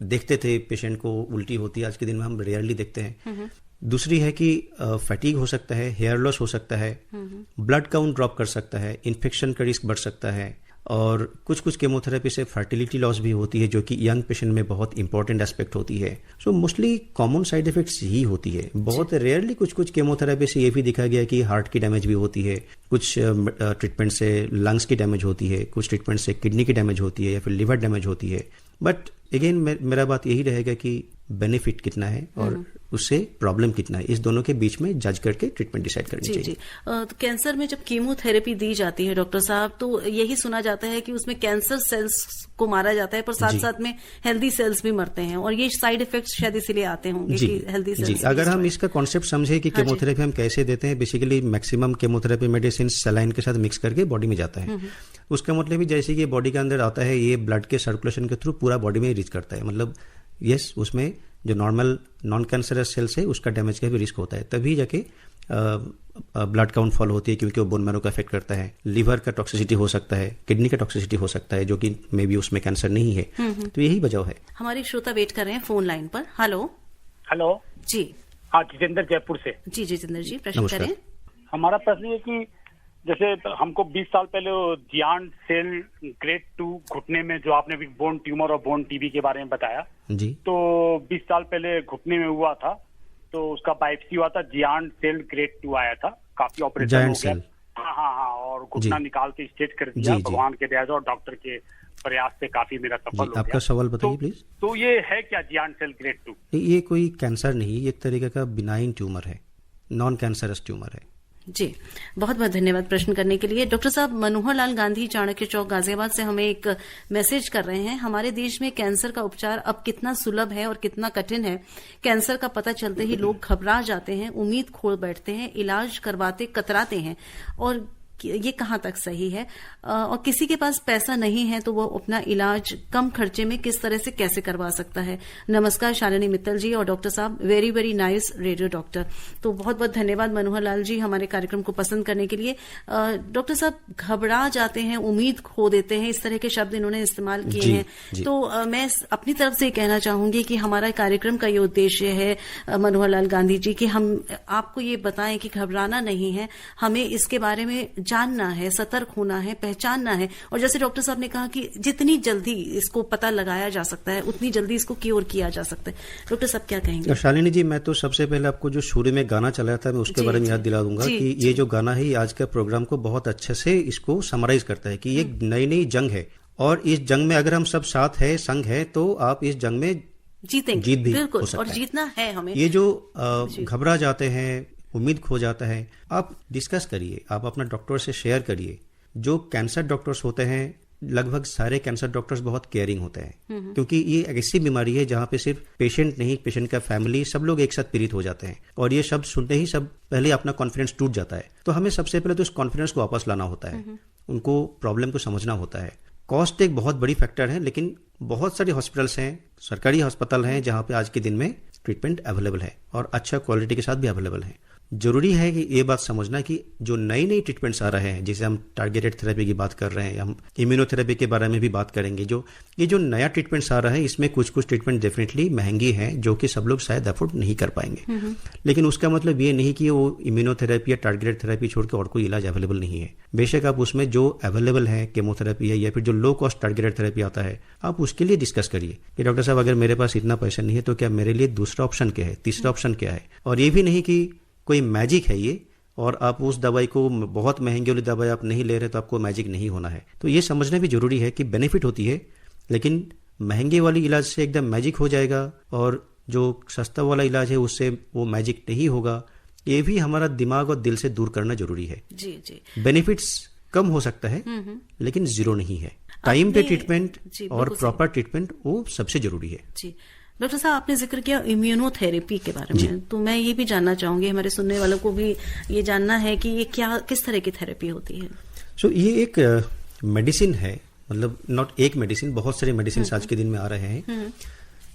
देखते थे पेशेंट को उल्टी होती है, आज के दिन में हम रेयरली देखते हैं। दूसरी है कि फैटीग हो सकता है, हेयर लॉस हो सकता है, ब्लड काउंट ड्रॉप कर सकता है, इन्फेक्शन का रिस्क बढ़ सकता है, और कुछ केमोथेरेपी से फर्टिलिटी लॉस भी होती है जो कि यंग पेशेंट में बहुत इंपॉर्टेंट एस्पेक्ट होती है। So mostly common side effects ही होती है। बहुत रेयरली कुछ केमोथेरेपी से ये भी देखा गया कि हार्ट की डैमेज भी होती है, कुछ ट्रीटमेंट से लंग्स की डैमेज होती है, कुछ ट्रीटमेंट से किडनी की डैमेज होती है या फिर लिवर डैमेज होती है। बट अगेन मेरा बात यही रहेगा कि बेनिफिट कितना है और उससे प्रॉब्लम कितना है, इस दोनों के बीच में जज करके ट्रीटमेंट डिसाइड करनी चाहिए। तो कैंसर में जब कीमोथेरेपी दी जाती है डॉक्टर साहब, तो यही सुना जाता है कि उसमें कैंसर सेल्स को मारा जाता है, पर साथ साथ में हेल्दी सेल्स भी मरते हैं, और ये साइड इफेक्ट्स शायद इसीलिए आते होंगे कि हेल्दी सेल्स। अगर हम इसका कॉन्सेप्ट समझे कि केमोथेरेपी हम कैसे देते हैं, basically maximum chemotherapy medicine saline के साथ मिक्स करके बॉडी में जाता है। उसका मतलब भी जैसे कि बॉडी के अंदर आता है, ये ब्लड के सर्कुलेशन के थ्रू पूरा बॉडी में रीच करता है। मतलब यस, उसमें जो नॉर्मल नॉन कैंसरस सेल्स है उसका डैमेज का भी रिस्क होता है, तभी जाके ब्लड काउंट फॉल होती है, क्योंकि वो बोन मैरो को अफेक्ट करता है। लिवर का टॉक्सिसिटी हो सकता है, किडनी का टॉक्सिसिटी हो सकता है, जो कि मे बी उसमें कैंसर नहीं है। तो यही वजह है। हमारे श्रोता वेट कर रहे हैं फोन लाइन पर। हेलो जी। हाँ, जितेंद्र जयपुर से। जी जितेंद्र जी, प्रश्न करें। हमारा प्रश्न ये कि जैसे हमको 20 साल पहले जियांट सेल ग्रेड 2 घुटने में, जो आपने भी बोन ट्यूमर और बोन टीबी के बारे में बताया जी, तो 20 साल पहले घुटने में हुआ था, तो उसका बायोप्सी हुआ था, जियांट सेल ग्रेड 2 आया था, काफी ऑपरेशन हो गया। हाँ, और घुटना निकाल के स्ट्रेट कर दिया भगवान के दया से, और डॉक्टर के प्रयास से काफी मेरा सफल हो गया। आपका सवाल बताइए प्लीज। तो ये है क्या जियांट सेल ग्रेड 2? ये कोई कैंसर नहीं, एक तरीके का बिनाइन ट्यूमर है, नॉन कैंसरस ट्यूमर है। जी, बहुत बहुत धन्यवाद प्रश्न करने के लिए। डॉक्टर साहब, मनोहर लाल गांधी, चाणक्य चौक, गाजियाबाद से हमें एक मैसेज कर रहे हैं। हमारे देश में कैंसर का उपचार अब कितना सुलभ है और कितना कठिन है। कैंसर का पता चलते ही लोग घबरा जाते हैं, उम्मीद खो बैठते हैं, इलाज करवाते कतराते हैं, और ये कहाँ तक सही है? और किसी के पास पैसा नहीं है तो वो अपना इलाज कम खर्चे में किस तरह से कैसे करवा सकता है? नमस्कार शालिनी मित्तल जी और डॉक्टर साहब, very very nice radio doctor. तो बहुत बहुत धन्यवाद मनोहर लाल जी हमारे कार्यक्रम को पसंद करने के लिए। डॉक्टर साहब, घबरा जाते हैं, उम्मीद खो देते हैं, इस तरह के शब्द इन्होंने इस्तेमाल किए हैं। तो मैं अपनी तरफ से कहना चाहूंगी कि हमारा कार्यक्रम का ये उद्देश्य है मनोहर लाल गांधी जी कि हम आपको ये बताएं कि घबराना नहीं है, हमें इसके बारे में जानना है, सतर्क होना है, पहचानना है, और जैसे डॉक्टर साहब ने कहा कि जितनी जल्दी इसको पता लगाया जा सकता है उतनी जल्दी इसको क्योर किया जा सकता है। डॉक्टर साहब क्या कहेंगे? शालिनी जी, मैं तो सबसे पहले आपको जो शुरू में गाना चलाया था मैं उसके बारे में याद दिला दूंगा कि ये जो गाना है आज का प्रोग्राम को बहुत अच्छे से इसको समराइज करता है कि ये नई नई जंग है, और इस जंग में अगर हम सब साथ है, संग है, तो आप इस जंग में जीत भी हो सकता है। और जीतना है हमें। ये जो घबरा जाते हैं, उम्मीद खो जाता है, आप डिस्कस करिए, आप अपना डॉक्टर से शेयर करिए। जो कैंसर डॉक्टर्स होते हैं, लगभग सारे कैंसर डॉक्टर्स बहुत केयरिंग होते हैं, क्योंकि ये एक ऐसी बीमारी है जहां पे सिर्फ पेशेंट नहीं, पेशेंट का फैमिली, सब लोग एक साथ पीड़ित हो जाते हैं, और ये शब्द सुनते ही सब पहले अपना कॉन्फिडेंस टूट जाता है। तो हमें सबसे पहले तो उस कॉन्फिडेंस को वापस लाना होता है, उनको प्रॉब्लम को समझना होता है। कॉस्ट एक बहुत बड़ी फैक्टर है, लेकिन बहुत सारे हॉस्पिटल्स हैं, सरकारी अस्पताल हैं जहां पे आज के दिन में ट्रीटमेंट अवेलेबल है और अच्छा क्वालिटी के साथ भी अवेलेबल है। जरूरी है कि ये बात समझना कि जो नई नई ट्रीटमेंट्स आ रहे हैं, जैसे हम टारगेटेड थेरेपी की बात कर रहे हैं, हम इम्यूनोथेरेपी के बारे में भी बात करेंगे, ये जो नया ट्रीटमेंट्स आ रहा है इसमें कुछ कुछ ट्रीटमेंट डेफिनेटली महंगी हैं जो कि सब लोग शायद अफोर्ड नहीं कर पाएंगे। लेकिन उसका मतलब ये नहीं कि वो इम्यूनोथेरेपी या टारगेटेड थेरेपी छोड़ के और कोई इलाज अवेलेबल नहीं है। बेशक आप उसमें जो अवेलेबल है, केमोथेरेपी है या फिर जो लो कॉस्ट टारगेटेड थेरेपी आता है, आप उसके लिए डिस्कस करिए कि डॉक्टर साहब अगर मेरे पास इतना पैसा नहीं है तो क्या मेरे लिए दूसरा ऑप्शन क्या है, तीसरा ऑप्शन क्या है। और ये भी नहीं कि कोई मैजिक है ये, और आप उस दवाई को, बहुत महंगी वाली दवाई आप नहीं ले रहे तो आपको मैजिक नहीं होना है। तो ये समझना भी जरूरी है कि बेनिफिट होती है, लेकिन महंगे वाली इलाज से एकदम मैजिक हो जाएगा और जो सस्ता वाला इलाज है उससे वो मैजिक नहीं होगा। ये भी हमारा दिमाग और दिल से दूर करना जरूरी है। जी। बेनिफिट्स कम हो सकता है लेकिन जीरो नहीं है। टाइम पे ट्रीटमेंट और प्रॉपर ट्रीटमेंट वो सबसे जरूरी है। जी डॉक्टर साहब, आपने जिक्र किया इम्यूनोथेरेपी के बारे में, तो मैं ये भी जानना चाहूंगी, हमारे सुनने वालों को भी ये जानना है कि ये किस तरह की थेरेपी होती है। ये एक मेडिसिन है, मतलब नॉट एक मेडिसिन, बहुत सारे मेडिसिन आज के दिन में आ रहे हैं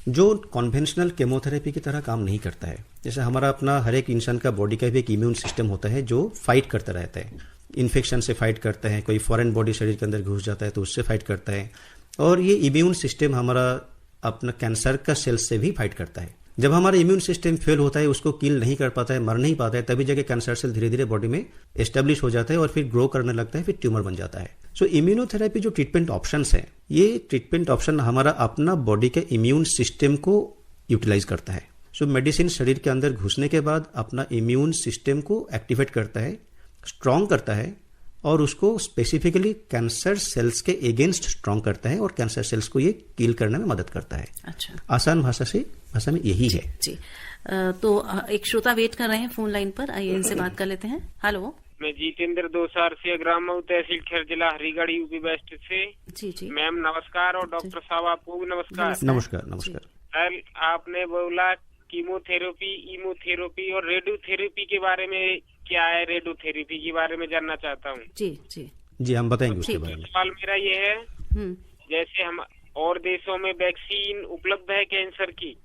जो कन्वेंशनल केमोथेरेपी की तरह काम नहीं करता है। जैसे हमारा अपना हर एक इंसान का बॉडी का भी एक इम्यून सिस्टम होता है जो फाइट करता रहता है, इन्फेक्शन से फाइट करता है, कोई फॉरेन बॉडी शरीर के अंदर घुस जाता है तो उससे फाइट करता है, और ये इम्यून सिस्टम हमारा अपना कैंसर का सेल्स से भी फाइट करता है। जब हमारा इम्यून सिस्टम फेल होता है, उसको किल नहीं कर पाता है, मर नहीं पाता है, तभी जगह कैंसर सेल धीरे धीरे बॉडी में एस्टेब्लिश हो जाता है और फिर ग्रो करने लगता है, फिर ट्यूमर बन जाता है। इम्यूनोथेरेपी जो ट्रीटमेंट ऑप्शंस है, ये ट्रीटमेंट ऑप्शन हमारा अपना बॉडी के इम्यून सिस्टम को यूटिलाइज करता है। मेडिसिन शरीर के अंदर घुसने के बाद अपना इम्यून सिस्टम को एक्टिवेट करता है, स्ट्रांग करता है, और उसको स्पेसिफिकली कैंसर सेल्स के अगेंस्ट स्ट्रांग करता है और कैंसर सेल्स को ये किल करने में मदद करता है। अच्छा, आसान भाषा में यही है। जी तो एक श्रोता वेट कर रहे हैं फोन लाइन पर, आइए इनसे बात कर लेते हैं। हेलो, मैं जितेंद्र दोसार से, ग्राम तहसील खैर जिला हरिगढ़ यूपी वेस्ट से। जी मैम नमस्कार, और डॉक्टर साहब आपको भी नमस्कार। नमस्कार। सर, आपने बोला कीमोथेरेपी, इमोथेरेपी और रेडियोथेरेपी के बारे में, क्या है रेडियोथेरेपी के बारे में जानना चाहता हूँ। जी हम बताएंगे उसके बारे में। सवाल मेरा ये है, जैसे हम और देशों में वैक्सीन उपलब्ध है कैंसर की,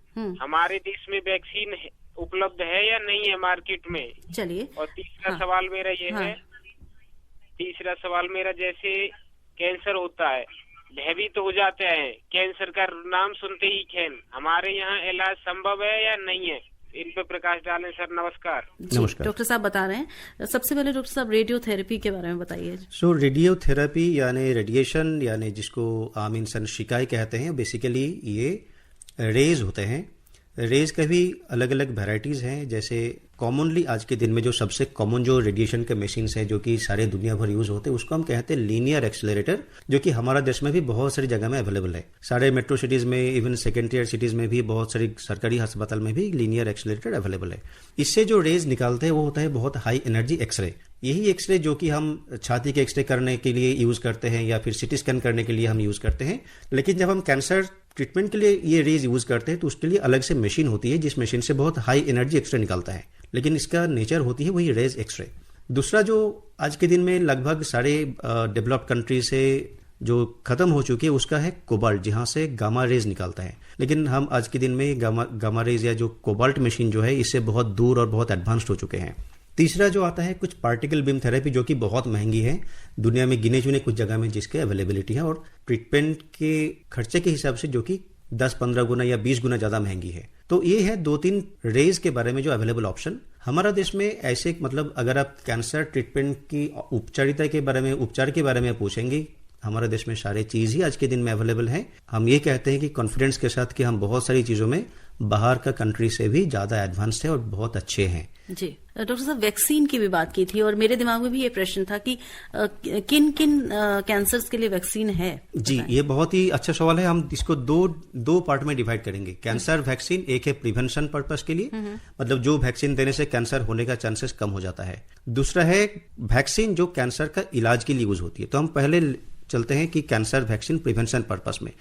हमारे देश में वैक्सीन उपलब्ध है या नहीं है मार्केट में? चलिए। और तीसरा सवाल मेरा ये है, तीसरा सवाल मेरा, जैसे कैंसर होता है, भयभीत हो जाते हैं, कैंसर का नाम सुनते ही खैन, हमारे यहाँ इलाज संभव है या नहीं है? इन पे प्रकाश डालें सर। नमस्कार। डॉक्टर साहब बता रहे हैं। सबसे पहले डॉक्टर साहब रेडियोथेरेपी के बारे में बताइए। रेडियोथेरेपी यानी रेडिएशन, यानी जिसको आम इंसान शिकायत कहते हैं, बेसिकली ये रेज होते हैं रेज का भी अलग अलग वेराइटीज हैं। जैसे कॉमनली आज के दिन में जो सबसे कॉमन जो रेडिएशन के मशीन्स है जो कि सारे दुनिया भर यूज होते हैं, उसको हम कहते हैं लीनियर एक्सेलरेटर, जो कि हमारा देश में भी बहुत सारी जगह में अवेलेबल है। सारे मेट्रो सिटीज में, इवन सेकेंड टियर सिटीज में भी, बहुत सारी सरकारी अस्पताल में भी लीनियर एक्सेलरेटर अवेलेबल है। इससे जो रेज निकालते हैं वो होता है बहुत हाई एनर्जी एक्सरे। यही एक्सरे जो कि हम छाती के एक्सरे करने के लिए यूज करते हैं या फिर सिटी स्कैन करने के लिए हम यूज करते हैं। लेकिन जब हम कैंसर ट्रीटमेंट के लिए ये रेज यूज करते हैं तो उसके लिए अलग से मशीन होती है, जिस मशीन से बहुत हाई एनर्जी एक्सरे निकलता है, लेकिन इसका नेचर होती है वही रेज एक्सरे। दूसरा जो आज के दिन में लगभग सारे डेवलप्ड कंट्री से जो खत्म हो चुकी है उसका है कोबाल्ट, जहां से गामा रेज निकलता है। लेकिन हम आज के दिन में गामा रेज या जो कोबाल्ट मशीन जो है इससे बहुत दूर और बहुत एडवांस्ड हो चुके हैं। तीसरा जो आता है कुछ पार्टिकल बीम थेरेपी, जो कि बहुत महंगी है, दुनिया में गिने चुने कुछ जगह में जिसके अवेलेबिलिटी है और ट्रीटमेंट के खर्चे के हिसाब से जो कि 10-15 गुना या 20 गुना ज्यादा महंगी है। तो ये है 2-3 रेज के बारे में जो अवेलेबल ऑप्शन हमारा देश में ऐसे, मतलब अगर आप कैंसर ट्रीटमेंट की उपचार के बारे में पूछेंगे, हमारे देश में सारे चीज ही आज के दिन में अवेलेबल है। हम ये कहते हैं कि कॉन्फिडेंस के साथ कि हम बहुत सारी चीजों में बाहर का कंट्री से भी ज्यादा एडवांस है और बहुत अच्छे हैं। जी डॉक्टर साहब, वैक्सीन की भी बात की थी और मेरे दिमाग में भी ये प्रश्न था कि किन किन कैंसर्स के लिए वैक्सीन है? जी, ये बहुत ही अच्छा सवाल है। हम इसको दो पार्ट में डिवाइड करेंगे। कैंसर वैक्सीन एक है प्रिवेंशन पर्पस के लिए, मतलब जो वैक्सीन देने से कैंसर होने का चांसेस कम हो जाता है। दूसरा है वैक्सीन जो कैंसर का इलाज के लिए यूज होती है। तो हम पहले चलते हैं कि कैंसर वैक्सीन प्रिवेंशन पर्पस में।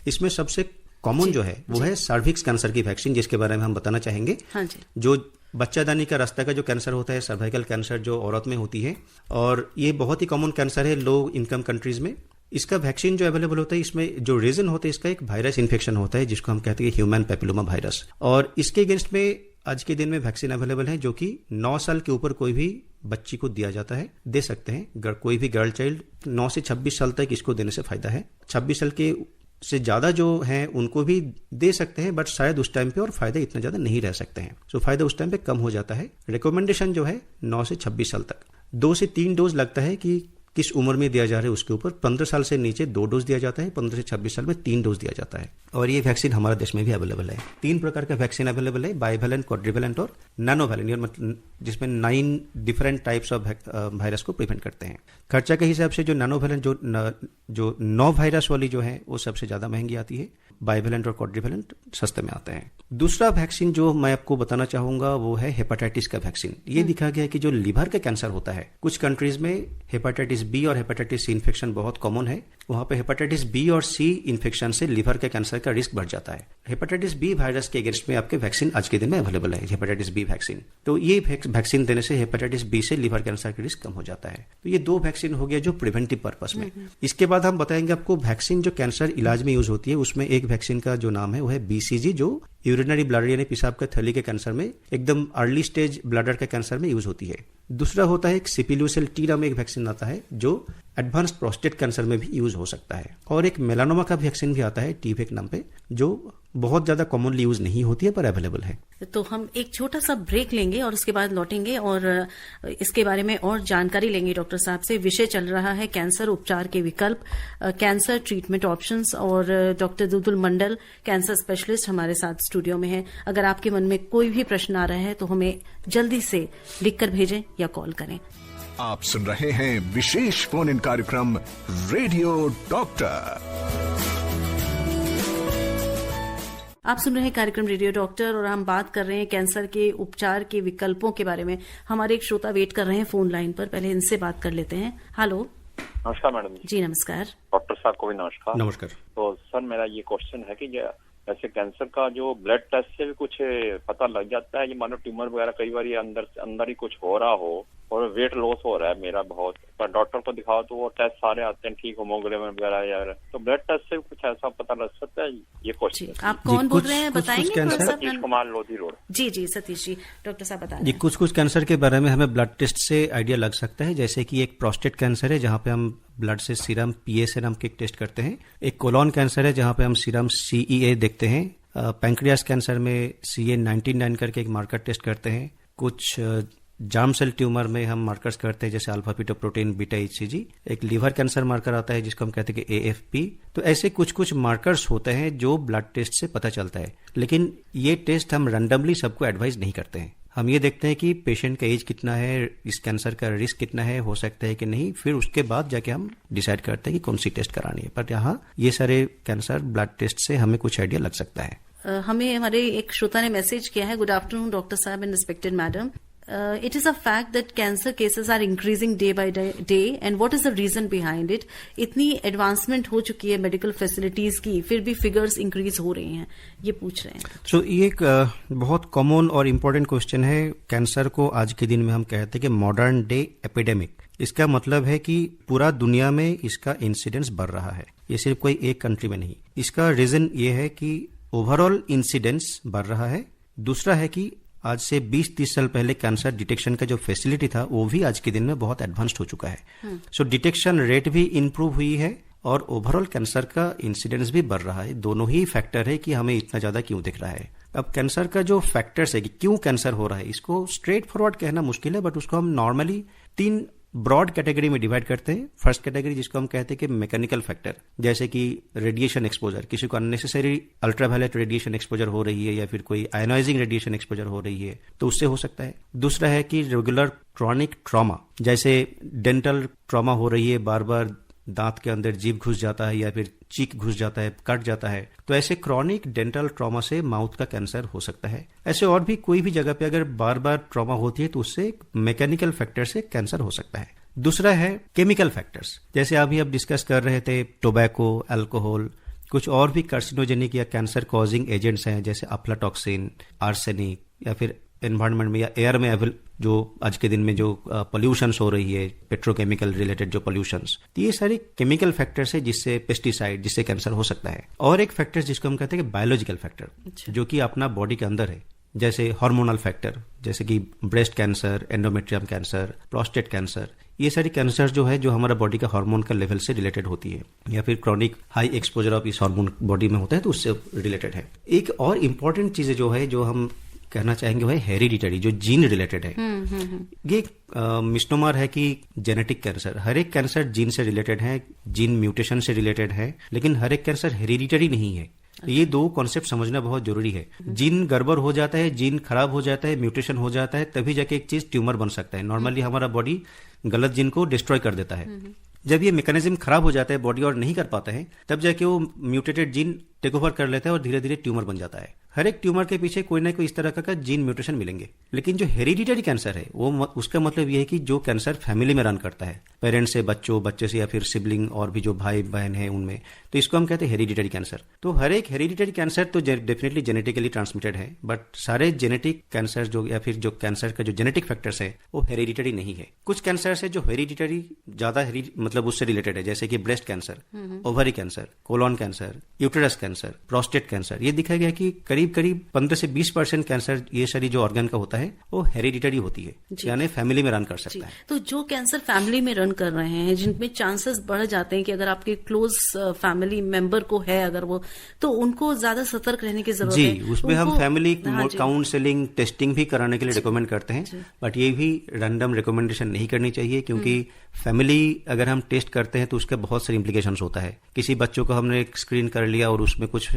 इसमें सबसे कॉमन जो है वो है सर्विक्स कैंसर की वैक्सीन, जिसके बारे में हम बताना चाहेंगे। हाँ जी। जो बच्चादानी का रास्ता का जो कैंसर होता है, सर्वाइकल कैंसर जो औरत में होती है, और ये बहुत ही कॉमन कैंसर है लो इनकम कंट्रीज में। इसका वैक्सीन जो अवेलेबल होता है, इसमें जो रीजन होता है इसका एक वायरस इन्फेक्शन होता है जिसको हम कहते हैं ह्यूमन पेपिलोमा वायरस, और इसके अगेंस्ट में आज के दिन में वैक्सीन अवेलेबल है जो कि 9 साल के ऊपर कोई भी बच्ची को दिया जाता है, दे सकते हैं। कोई भी गर्ल चाइल्ड 9 से 26 साल तक इसको देने से फायदा है। 26 साल के से ज्यादा जो हैं उनको भी दे सकते हैं, बट शायद उस टाइम पे और फायदा इतना ज्यादा नहीं रह सकते हैं। सो फायदा उस टाइम पे कम हो जाता है। रिकमेंडेशन जो है 9 से 26 साल तक 2 से 3 डोज लगता है कि किस उम्र में दिया जा रहा है उसके ऊपर। 15 साल से नीचे 2 डोज दिया जाता है, 15 से 26 साल में 3 डोज दिया जाता है। और ये वैक्सीन हमारे देश में भी अवेलेबल है। 3 प्रकार का वैक्सीन अवेलेबल है, बाइवेलेंट, क्वाड्रिवेलेंट और नैनोवेलेंट, मतलब जिसमें 9 डिफरेंट टाइप्स ऑफ वायरस को प्रिवेंट करते हैं। खर्चा के हिसाब से जो नैनोवेलेंट जो 9 वायरस वाली जो है वो सबसे ज्यादा महंगी आती है, बाइवेलेंट और क्वाड्रिवेलेंट सस्ते में आते हैं। दूसरा वैक्सीन जो मैं आपको बताना चाहूंगा वो है हेपेटाइटिस का वैक्सीन। ये दिखा गया कि जो लिवर का कैंसर होता है, कुछ कंट्रीज में हेपेटाइटिस बी और हेपेटाइटिस सी इन्फेक्शन बहुत कॉमन है। वहां पे हेपेटाइटिस बी और सी इन्फेक्शन से लिवर के कैंसर का रिस्क बढ़ जाता है। हेपेटाइटिस बी वायरस के अगेंस्ट में आपके वैक्सीन आज के दिन में अवेलेबल है, हेपेटाइटिस बी वैक्सीन। तो ये वैक्सीन देने से हेपेटाइटिस बी से लिवर कैंसर का रिस्क कम हो जाता है। तो ये 2 वैक्सीन हो गया जो प्रिवेंटिव पर्पस में। इसके बाद हम बताएंगे आपको वैक्सीन जो कैंसर इलाज में यूज होती है, उसमें एक वैक्सीन का जो नाम है वो है BCG, जो यूरिनरी ब्लैडर यानी पेशाब का थैली के कैंसर में, एकदम अर्ली स्टेज ब्लैडर के कैंसर में यूज होती है। दूसरा होता है एक सिपिल्यूसेल टी नाम एक वैक्सीन आता है जो एडवांस प्रोस्टेट कैंसर में भी यूज हो सकता है। और एक मेलानोमा का वैक्सीन भी आता है टीवेक नाम पे, जो बहुत ज्यादा कॉमनली यूज नहीं होती है पर अवेलेबल है। तो हम एक छोटा सा ब्रेक लेंगे और उसके बाद लौटेंगे और इसके बारे में और जानकारी लेंगे डॉक्टर साहब से। विषय चल रहा है कैंसर उपचार के विकल्प, कैंसर ट्रीटमेंट ऑप्शंस, और डॉक्टर दुदुल मंडल कैंसर स्पेशलिस्ट हमारे साथ स्टूडियो में हैं। अगर आपके मन में कोई भी प्रश्न आ रहा है तो हमें जल्दी से लिखकर भेजें या कॉल करें। आप सुन रहे हैं विशेष फोन इन कार्यक्रम रेडियो डॉक्टर। आप सुन रहे हैं कार्यक्रम रेडियो डॉक्टर और हम बात कर रहे हैं कैंसर के उपचार के विकल्पों के बारे में। हमारे एक श्रोता वेट कर रहे हैं फोन लाइन पर, पहले इनसे बात कर लेते हैं। हेलो, नमस्कार मैडम जी। नमस्कार डॉक्टर साहब को भी नमस्कार। नमस्कार। तो सर मेरा ये क्वेश्चन है कि जैसे कैंसर का जो ब्लड टेस्ट से भी कुछ पता लग जाता है, ये मानो ट्यूमर वगैरह कई बार ये अंदर ही कुछ हो रहा हो और वेट लॉस हो रहा है मेरा बहुत, पर डॉक्टर को दिखाओ तो वो टेस्ट सारे आते हैं ठीक, होमोग्लोबिन वगैरह यार, तो ब्लड टेस्ट से कुछ ऐसा पता लग सकता है? ये क्वेश्चन। आप कौन बोल रहे हैं बताएंगे? सतीश कुमार लोधी रोड। जी जी सतीश जी, डॉक्टर साहब बता। जी, कुछ कैंसर के बारे में हमें ब्लड टेस्ट से आइडिया लग सकता है, जैसे कि एक प्रोस्टेट कैंसर है जहां पे हम ब्लड से सीरम PSA नाम के टेस्ट करते हैं। एक कोलोन कैंसर है जहां पे हम सीरम CEA देखते हैं। पैंक्रियास कैंसर में CA-99 करके एक मार्कर टेस्ट करते हैं। कुछ जार्म सेल ट्यूमर में हम मार्कर्स करते हैं जैसे अल्फा फीटोप्रोटीन, बीटा HCG। एक लीवर कैंसर मार्कर आता है जिसको हम कहते हैं कि AFP। तो ऐसे कुछ कुछ मार्कर्स होते हैं जो ब्लड टेस्ट से पता चलता है, लेकिन ये टेस्ट हम रैंडमली सबको एडवाइज नहीं करते हैं। हम ये देखते हैं कि पेशेंट का एज कितना है, इस कैंसर का रिस्क कितना है, हो सकता है कि नहीं, फिर उसके बाद जाके हम डिसाइड करते हैं कि कौन सी टेस्ट करानी है। पर यहाँ ये सारे कैंसर ब्लड टेस्ट से हमें कुछ आइडिया लग सकता है। हमें हमारे एक श्रोता ने मैसेज किया है, गुड आफ्टरनून डॉक्टर साहब and respected madam, it is a fact that cancer cases are increasing day by day and what is the reason behind it? इतनी एडवांसमेंट हो चुकी है मेडिकल फैसिलिटीज की, फिर भी फिगर्स इंक्रीज हो रही हैं, ये पूछ रहे हैं। So, ये एक बहुत कॉमन और इम्पोर्टेंट क्वेश्चन है। कैंसर को आज के दिन में हम कहते हैं कि मॉडर्न डे एपिडेमिक। इसका मतलब है कि पूरा दुनिया में इसका इंसिडेंस बढ़ रहा है, ये सिर्फ कोई एक कंट्री में नहीं। इसका रीजन ये है कि ओवरऑल इंसिडेंस बढ़ रहा है। दूसरा है कि आज से 20-30 साल पहले कैंसर डिटेक्शन का जो फैसिलिटी था वो भी आज के दिन में बहुत एडवांस्ड हो चुका है। सो डिटेक्शन रेट भी इंप्रूव हुई है और ओवरऑल कैंसर का इंसिडेंस भी बढ़ रहा है। दोनों ही फैक्टर है कि हमें इतना ज्यादा क्यों दिख रहा है। अब कैंसर का जो फैक्टर्स है कि क्यों कैंसर हो रहा है, इसको स्ट्रेट फॉरवर्ड कहना मुश्किल है, बट उसको हम नॉर्मली 3 ब्रॉड कैटेगरी में डिवाइड करते हैं। फर्स्ट कैटेगरी जिसको हम कहते हैं कि मैकेनिकल फैक्टर, जैसे कि रेडिएशन एक्सपोजर, किसी को अननेसेसरी अल्ट्रावायलेट रेडिएशन एक्सपोजर हो रही है या फिर कोई आयोनाइजिंग रेडिएशन एक्सपोजर हो रही है, तो उससे हो सकता है। दूसरा है कि रेगुलर क्रॉनिक ट्रॉमा, जैसे डेंटल ट्रॉमा हो रही है, बार बार दांत के अंदर जीभ घुस जाता है या फिर चीक घुस जाता है, कट जाता है, तो ऐसे क्रॉनिक डेंटल ट्रॉमा से माउथ का कैंसर हो सकता है। ऐसे और भी कोई भी जगह पे अगर बार बार ट्रॉमा होती है तो उससे मैकेनिकल फैक्टर से कैंसर हो सकता है। दूसरा है केमिकल फैक्टर्स, जैसे अभी आप डिस्कस कर रहे थे टोबैको, अल्कोहल, कुछ और भी कार्सिनोजेनिक या कैंसर कॉजिंग एजेंट्स हैं जैसे अफ्लाटॉक्सिन, आर्सेनिक, या फिर एनवायरमेंट में या एयर में जो आज के दिन में जो पोल्यूशंस हो रही है, पेट्रोकेमिकल रिलेटेड जो पोल्यूशंस, तो ये सारी केमिकल फैक्टर्स है जिससे पेस्टिसाइड, जिससे कैंसर हो सकता है। और एक फैक्टर जिसको हम कहते हैं कि बायोलॉजिकल फैक्टर, जो कि अपना बॉडी के अंदर है, जैसे हार्मोनल फैक्टर, जैसे कि breast cancer, endometrium cancer, prostate cancer, ये सारी कैंसर जो है जो हमारा बॉडी का हार्मोन का लेवल से रिलेटेड होती है, या फिर क्रॉनिक हाई एक्सपोजर ऑफ इस हार्मोन बॉडी में होता है तो उससे रिलेटेड है। एक और इम्पोर्टेंट चीज जो है जो हम कहना चाहेंगे वह हेरिडिटरी, जो जीन रिलेटेड है। ये मिसनोमर है कि जेनेटिक कैंसर, हर एक कैंसर जीन से रिलेटेड है, जीन म्यूटेशन से रिलेटेड है, लेकिन हर एक कैंसर हेरिडिटरी नहीं है। ये 2 कॉन्सेप्ट समझना बहुत जरूरी है। जीन गड़बड़ हो जाता है, जीन खराब हो जाता है, म्यूटेशन हो जाता है, तभी जाके एक चीज ट्यूमर बन सकता है। नॉर्मली हमारा बॉडी गलत जीन को डिस्ट्रॉय कर देता है। जब ये मैकेनिज्म खराब हो जाता है बॉडी और नहीं कर पाता है, तब जाके वो म्यूटेटेड जीन टेक ओवर कर लेता है और धीरे धीरे ट्यूमर बन जाता है। हर एक ट्यूमर के पीछे कोई ना कोई इस तरह का जीन म्यूटेशन मिलेंगे। लेकिन जो हेरिडिटरी कैंसर है वो उसका मतलब ये है कि जो कैंसर फैमिली में रन करता है, पेरेंट्स से बच्चों, बच्चे से या फिर सिबलिंग और भी जो भाई बहन है उनमें, तो इसको हम कहते हैं हेरिडिटरी कैंसर। तो हर एक हेरिडिटरी कैंसर तो डेफिनेटली जेनेटिकली ट्रांसमिटेड है, बट सारे जेनेटिक कैंसर जो या फिर जो कैंसर का जो जेनेटिक फैक्टर्स है वो हेरिडिटरी नहीं है। कुछ कैंसर है जो हेरिडिटरी ज्यादा मतलब उससे रिलेटेड है, जैसे कि breast cancer, ovary cancer, colon cancer, uterus cancer, prostate cancer. ये दिखाया गया कि करीब 15 से 20% कैंसर ये शरीर जो ऑर्गन का होता है वो हेरिडिटरी होती है, यानी फैमिली में रन कर सकता है। तो जो कैंसर फैमिली में रन कर रहे हैं, जिनमें चांसेस बढ़ जाते हैं कि अगर आपके क्लोज फैमिली मेंबर को है अगर वो, तो उनको ज्यादा सतर्क रहने की जरूरत है। जी, उसमें हम फैमिली काउंसलिंग, टेस्टिंग भी कराने के लिए रिकमेंड करते हैं, बट ये भी रैंडम रिकमेंडेशन नहीं करनी चाहिए, क्योंकि फैमिली अगर हम टेस्ट करते हैं तो उसके बहुत सारे इम्प्लीकेशंस होता है। किसी बच्चों को हमने स्क्रीन कर लिया और उसमें कुछ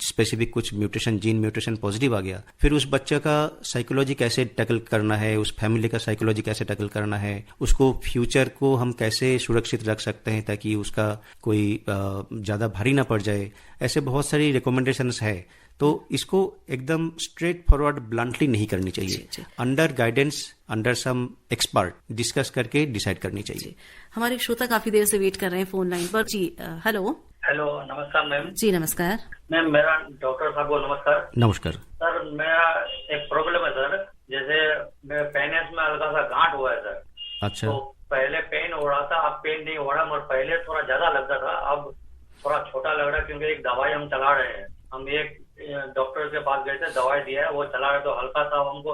स्पेसिफिक कुछ म्यूटेशन, जीन म्यूटेशन पॉजिटिव आ गया, फिर उस बच्चे का साइकोलॉजी कैसे टैकल करना है, उस फैमिली का साइकोलॉजी कैसे टैकल करना है, उसको फ्यूचर को हम कैसे सुरक्षित रख सकते हैं ताकि उसका कोई ज्यादा भारी ना पड़ जाए, ऐसे बहुत सारी रिकमेंडेशंस है। तो इसको एकदम स्ट्रेट फॉरवर्ड ब्लंटली नहीं करनी चाहिए, under guidance, under some expert discuss करके डिसाइड करनी चाहिए। हमारे श्रोता काफी देर से वेट कर रहे हैं फोन लाइन पर। जी हेलो। हेलो, नमस्कार मैम। जी नमस्कार मैम, मेरा डॉक्टर साहब को नमस्कार। नमस्कार सर, मेरा एक प्रॉब्लम है सर, जैसे मेरे पेनिस में हल्का सा गांठ हुआ है सर। अच्छा। तो पहले पेन हो रहा था, अब पेन नहीं हो रहा, मगर पहले थोड़ा ज्यादा लगता था, अब थोड़ा छोटा लग रहा है, क्योंकि एक दवाई हम चला रहे हैं। हम एक डॉक्टर के पास गए थे, दवाई दिया है, वो चला रहे, तो हल्का सा हमको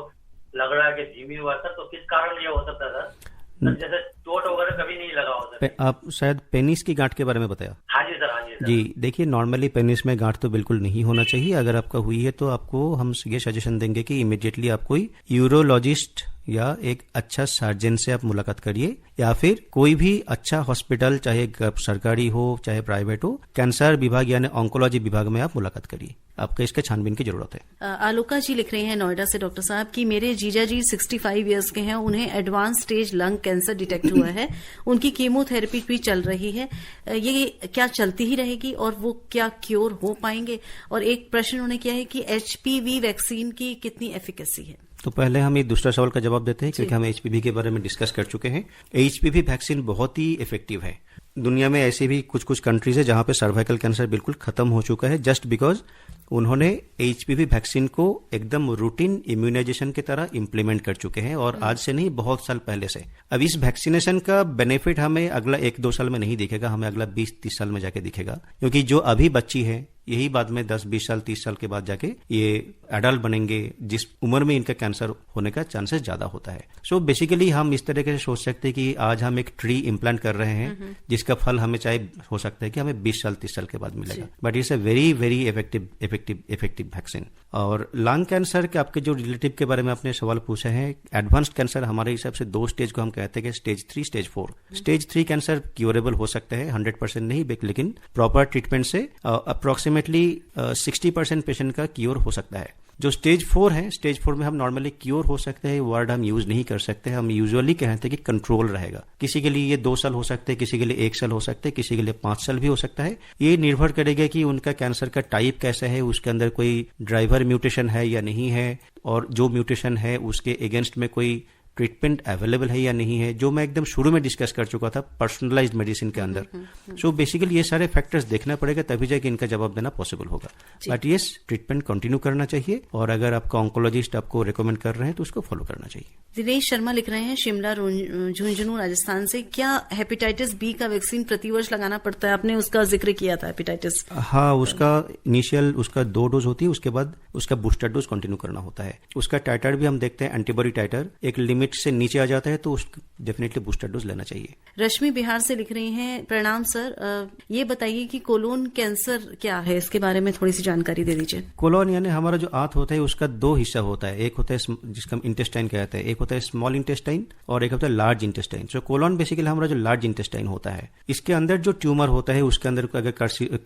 लग रहा है कि धीमी हुआ सर। तो किस कारण ये हो सकता है सर? जैसे चोट वगैरह कभी नहीं लगा हो सर। आप शायद पेनिस की गांठ के बारे में बताया। हाँ जी सर, हाँ जी सर। जी देखिए, नॉर्मली पेनिस में गांठ तो बिल्कुल नहीं होना चाहिए। अगर आपका हुई है तो आपको हम ये सजेशन देंगे कि इमीडिएटली आप कोई यूरोलॉजिस्ट या एक अच्छा सर्जन से आप मुलाकात करिए, या फिर कोई भी अच्छा हॉस्पिटल, चाहे सरकारी हो चाहे प्राइवेट हो, कैंसर विभाग यानी ऑन्कोलॉजी विभाग में आप मुलाकात करिए। आपको इसके छानबीन की जरूरत है। आलोका जी लिख रहे हैं नोएडा से, डॉक्टर साहब कि मेरे जीजा जी 65 इयर्स के हैं, उन्हें advance stage lung cancer detect हुआ है, उनकी कीमोथेरेपी भी चल रही है, ये क्या चलती ही रहेगी और वो क्या क्योर हो पाएंगे? और एक प्रश्न उन्होंने किया है कि HPV वैक्सीन की कितनी एफिकेसी है? तो पहले हम ये दूसरा सवाल का जवाब देते हैं, क्योंकि हम HPV के बारे में डिस्कस कर चुके हैं। HPV वैक्सीन बहुत ही इफेक्टिव है। दुनिया में ऐसे भी कुछ कुछ कंट्रीज है जहां पे सर्वाइकल कैंसर बिल्कुल खत्म हो चुका है, जस्ट बिकॉज उन्होंने HPV वैक्सीन को एकदम रूटीन इम्यूनाइजेशन की तरह इम्प्लीमेंट कर चुके हैं, और आज से नहीं, बहुत साल पहले से। अब इस वैक्सीनेशन का बेनिफिट हमें अगला 1-2 साल में नहीं दिखेगा, हमें अगला 20-30 साल में जाके दिखेगा, क्योंकि जो अभी बच्ची है यही बाद में 10-20 साल 30 साल के बाद जाके ये एडल्ट बनेंगे, जिस उम्र में इनका कैंसर होने का चांसेस ज्यादा होता है। सो बेसिकली हम इस तरीके से सोच सकते हैं कि आज हम एक ट्री इम्प्लांट कर रहे हैं जिसका फल हमें चाहे हो सकता है कि हमें 20 साल 30 साल के बाद मिलेगा, but it's a very very effective vaccine. और लंग कैंसर के आपके जो रिलेटिव के बारे में आपने सवाल पूछा है, एडवांस्ड कैंसर हमारे हिसाब से 2 स्टेज को हम कहते हैं कि stage 3, stage 4। Stage 3 cancer curable हो सकता है, 100% नहीं, लेकिन प्रॉपर ट्रीटमेंट से अप्रोक्सीमेटली 60% पेशेंट का क्योर हो सकता है। जो स्टेज 4 है, स्टेज 4 में हम नॉर्मली क्योर हो सकते हैं वर्ड हम यूज नहीं कर सकते, हम यूजुअली कहते हैं कि कंट्रोल रहेगा। किसी के लिए ये 2 साल हो सकते हैं, किसी के लिए 1 साल हो सकते हैं, किसी के लिए 5 साल भी हो सकता है। ये निर्भर करेगा कि उनका कैंसर का टाइप कैसा है, उसके अंदर कोई ड्राइवर म्यूटेशन है या नहीं है, और जो म्यूटेशन है उसके अगेंस्ट में कोई ट्रीटमेंट अवेलेबल है या नहीं है, जो मैं एकदम शुरू में डिस्कस कर चुका था पर्सनलाइज्ड मेडिसिन के अंदर। सो बेसिकली ये सारे फैक्टर्स देखना पड़ेगा, तभी जाके इनका जवाब देना पॉसिबल होगा। बट यस, ट्रीटमेंट कंटिन्यू करना चाहिए, और अगर आपका ऑन्कोलॉजिस्ट आपको रिकमेंड कर रहे हैं तो उसको फॉलो करना चाहिए। दिनेश शर्मा लिख रहे हैं शिमला झुंझुनू राजस्थान से, क्या हेपेटाइटिस बी का वैक्सीन प्रतिवर्ष लगाना पड़ता है? आपने उसका जिक्र किया था हेपेटाइटिस। हाँ, उसका इनिशियल उसका 2 डोज होती है, उसके बाद उसका बूस्टर डोज कंटिन्यू करना होता है। उसका टाइटर भी हम देखते हैं, एंटीबॉडी टाइटर एक लिमिट से नीचे आ जाता है तो उसको डेफिनेटली बूस्टर डोज लेना चाहिए। रश्मि बिहार से लिख रही हैं, प्रणाम सर, ये बताइए कि कोलोन कैंसर क्या है, इसके बारे में थोड़ी सी जानकारी दे दीजिए। कोलोन यानी हमारा जो आंत होता है उसका 2 हिस्सा होता है, एक होता है जिसका हम इंटेस्टाइन कहते हैं, एक होता है स्मॉल इंटेस्टाइन और एक होता है लार्ज इंटेस्टाइन। सो कोलोन बेसिकली हमारा जो लार्ज इंटेस्टाइन होता है, इसके अंदर जो ट्यूमर होता है उसके अंदर अगर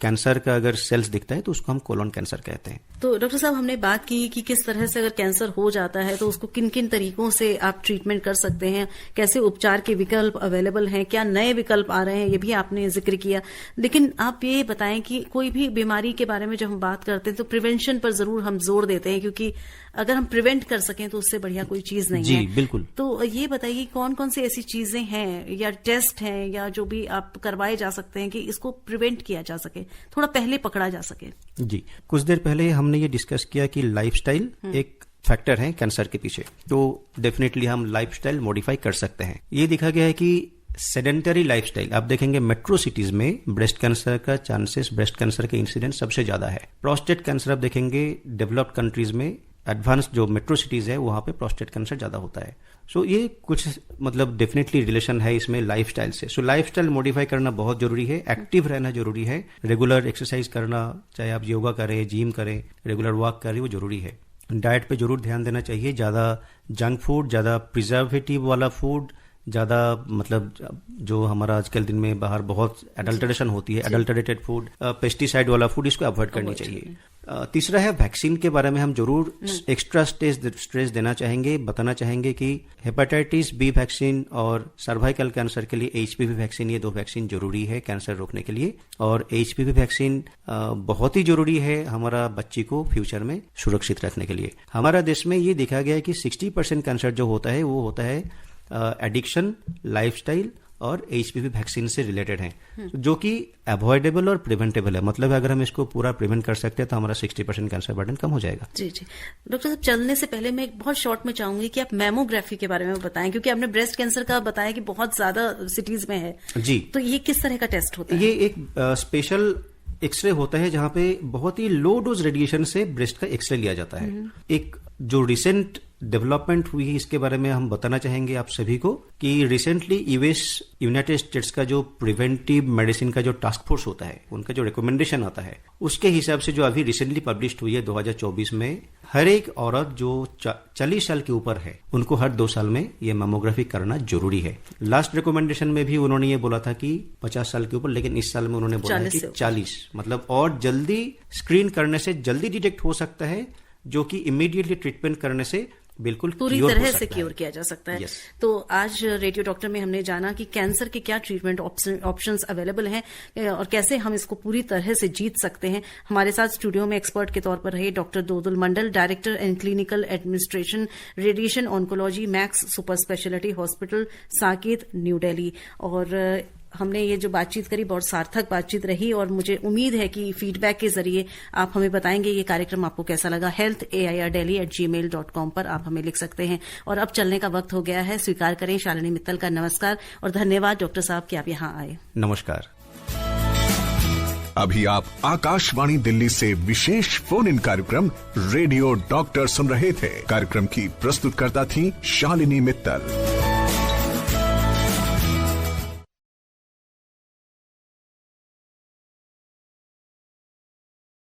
कैंसर का अगर सेल्स दिखता है तो उसको हम कोलोन कैंसर कहते हैं। तो डॉक्टर साहब, हमने बात की कि किस तरह से अगर कैंसर हो जाता है तो उसको किन किन तरीकों से आप ट्रीटमेंट कर सकते हैं, कैसे उपचार के विकल्प अवेलेबल हैं, क्या नए विकल्प आ रहे हैं, ये भी आपने जिक्र किया। लेकिन आप ये बताएं कि कोई भी बीमारी के बारे में जब हम बात करते हैं तो प्रिवेंशन पर जरूर हम जोर देते हैं, क्योंकि अगर हम प्रिवेंट कर सकें तो उससे बढ़िया कोई चीज नहीं है। जी बिल्कुल। तो ये बताइए कौन कौन सी ऐसी चीजें हैं या टेस्ट हैं या जो भी आप करवाए जा सकते हैं कि इसको प्रिवेंट किया जा सके, थोड़ा पहले पकड़ा जा सके। जी, कुछ देर पहले हमने ये डिस्कस किया कि लाइफस्टाइल एक फैक्टर है कैंसर के पीछे, तो डेफिनेटली हम लाइफस्टाइल मॉडिफाई कर सकते हैं। ये देखा गया है कि सेडेंटरी लाइफस्टाइल, आप देखेंगे मेट्रो सिटीज में ब्रेस्ट कैंसर का चांसेस, ब्रेस्ट कैंसर के इंसिडेंस सबसे ज्यादा है। प्रोस्टेट कैंसर आप देखेंगे डेवलप्ड कंट्रीज में, एडवांस जो मेट्रो सिटीज है वहां पे प्रोस्टेट कैंसर ज्यादा होता है। सो ये कुछ मतलब डेफिनेटली रिलेशन है इसमें लाइफस्टाइल से। सो लाइफस्टाइल मॉडिफाई करना बहुत जरूरी है, एक्टिव रहना जरूरी है, रेगुलर एक्सरसाइज करना, चाहे आप योगा करें, जिम करें, रेगुलर वॉक करें, वो जरूरी है। डाइट पे जरूर ध्यान देना चाहिए, ज्यादा जंक फूड, ज्यादा प्रिजर्वेटिव वाला फूड, ज्यादा मतलब जो हमारा आजकल दिन में बाहर बहुत एडल्टरेशन होती है, एडल्टरेटेड फूड, पेस्टिसाइड वाला फूड, इसको अवॉइड करनी चाहिए। तीसरा है वैक्सीन के बारे में हम जरूर एक्स्ट्रा स्ट्रेस देना चाहेंगे, बताना चाहेंगे कि हेपेटाइटिस बी वैक्सीन और सर्वाइकल कैंसर के लिए HPV वैक्सीन, ये 2 वैक्सीन जरूरी है कैंसर रोकने के लिए। और HPV वैक्सीन बहुत ही जरूरी है हमारा बच्ची को फ्यूचर में सुरक्षित रखने के लिए। हमारा देश में ये देखा गया है कि 60% कैंसर जो होता है वो होता है एडिक्शन, लाइफस्टाइल और HPV वैक्सीन से रिलेटेड हैं, जो कि अवॉइडेबल और प्रिवेंटेबल है। मतलब अगर हम इसको पूरा प्रिवेंट कर सकते हैं तो हमारा 60% कैंसर बर्डन कम हो जाएगा। जी जी। डॉक्टर साहब, चलने से पहले मैं एक बहुत शॉर्ट में चाहूंगी कि आप मैमोग्राफी के बारे में बताएं, क्योंकि आपने ब्रेस्ट कैंसर का बताया कि बहुत ज्यादा सिटीज में है। जी, तो ये किस तरह का टेस्ट होता है? ये एक स्पेशल एक्सरे होता है जहां पे बहुत ही लो डोज रेडिएशन से ब्रेस्ट का एक्सरे लिया जाता है। एक जो रिसेंट डेवलपमेंट हुई है इसके बारे में हम बताना चाहेंगे आप सभी को कि रिसेंटली यूएस यूनाइटेड स्टेट्स का जो प्रिवेंटिव मेडिसिन का जो टास्क फोर्स होता है, उनका जो रिकमेंडेशन आता है, उसके हिसाब से जो अभी रिसेंटली पब्लिश्ड हुई है 2024 में, हर एक औरत जो 40 साल के ऊपर है उनको हर 2 साल में ये मैमोग्राफी करना जरूरी है। लास्ट रिकमेंडेशन में भी उन्होंने ये बोला था कि 50 साल के ऊपर, लेकिन इस साल में उन्होंने बोला है कि 40, मतलब और जल्दी स्क्रीन करने से जल्दी डिटेक्ट हो सकता है, जो कि इमीडिएटली ट्रीटमेंट करने से बिल्कुल पूरी तरह से क्योर किया जा सकता है। तो आज रेडियो डॉक्टर में हमने जाना कि कैंसर के क्या ट्रीटमेंट ऑप्शंस अवेलेबल हैं और कैसे हम इसको पूरी तरह से जीत सकते हैं। हमारे साथ स्टूडियो में एक्सपर्ट के तौर पर रहे doctor Dodul Mandal, director and clinical administration, radiation oncology, Max super speciality hospital, Saket, New Delhi. और हमने ये जो बातचीत करी बहुत सार्थक बातचीत रही और मुझे उम्मीद है कि फीडबैक के जरिए आप हमें बताएंगे ये कार्यक्रम आपको कैसा लगा। healthairdelhi@gmail.com पर आप हमें लिख सकते हैं। और अब चलने का वक्त हो गया है, स्वीकार करें शालिनी मित्तल का नमस्कार और धन्यवाद डॉक्टर साहब कि आप यहाँ आए। नमस्कार। अभी आप आकाशवाणी दिल्ली से विशेष फोन इन कार्यक्रम रेडियो डॉक्टर सुन रहे थे। कार्यक्रम की प्रस्तुतकर्ता थी शालिनी मित्तल।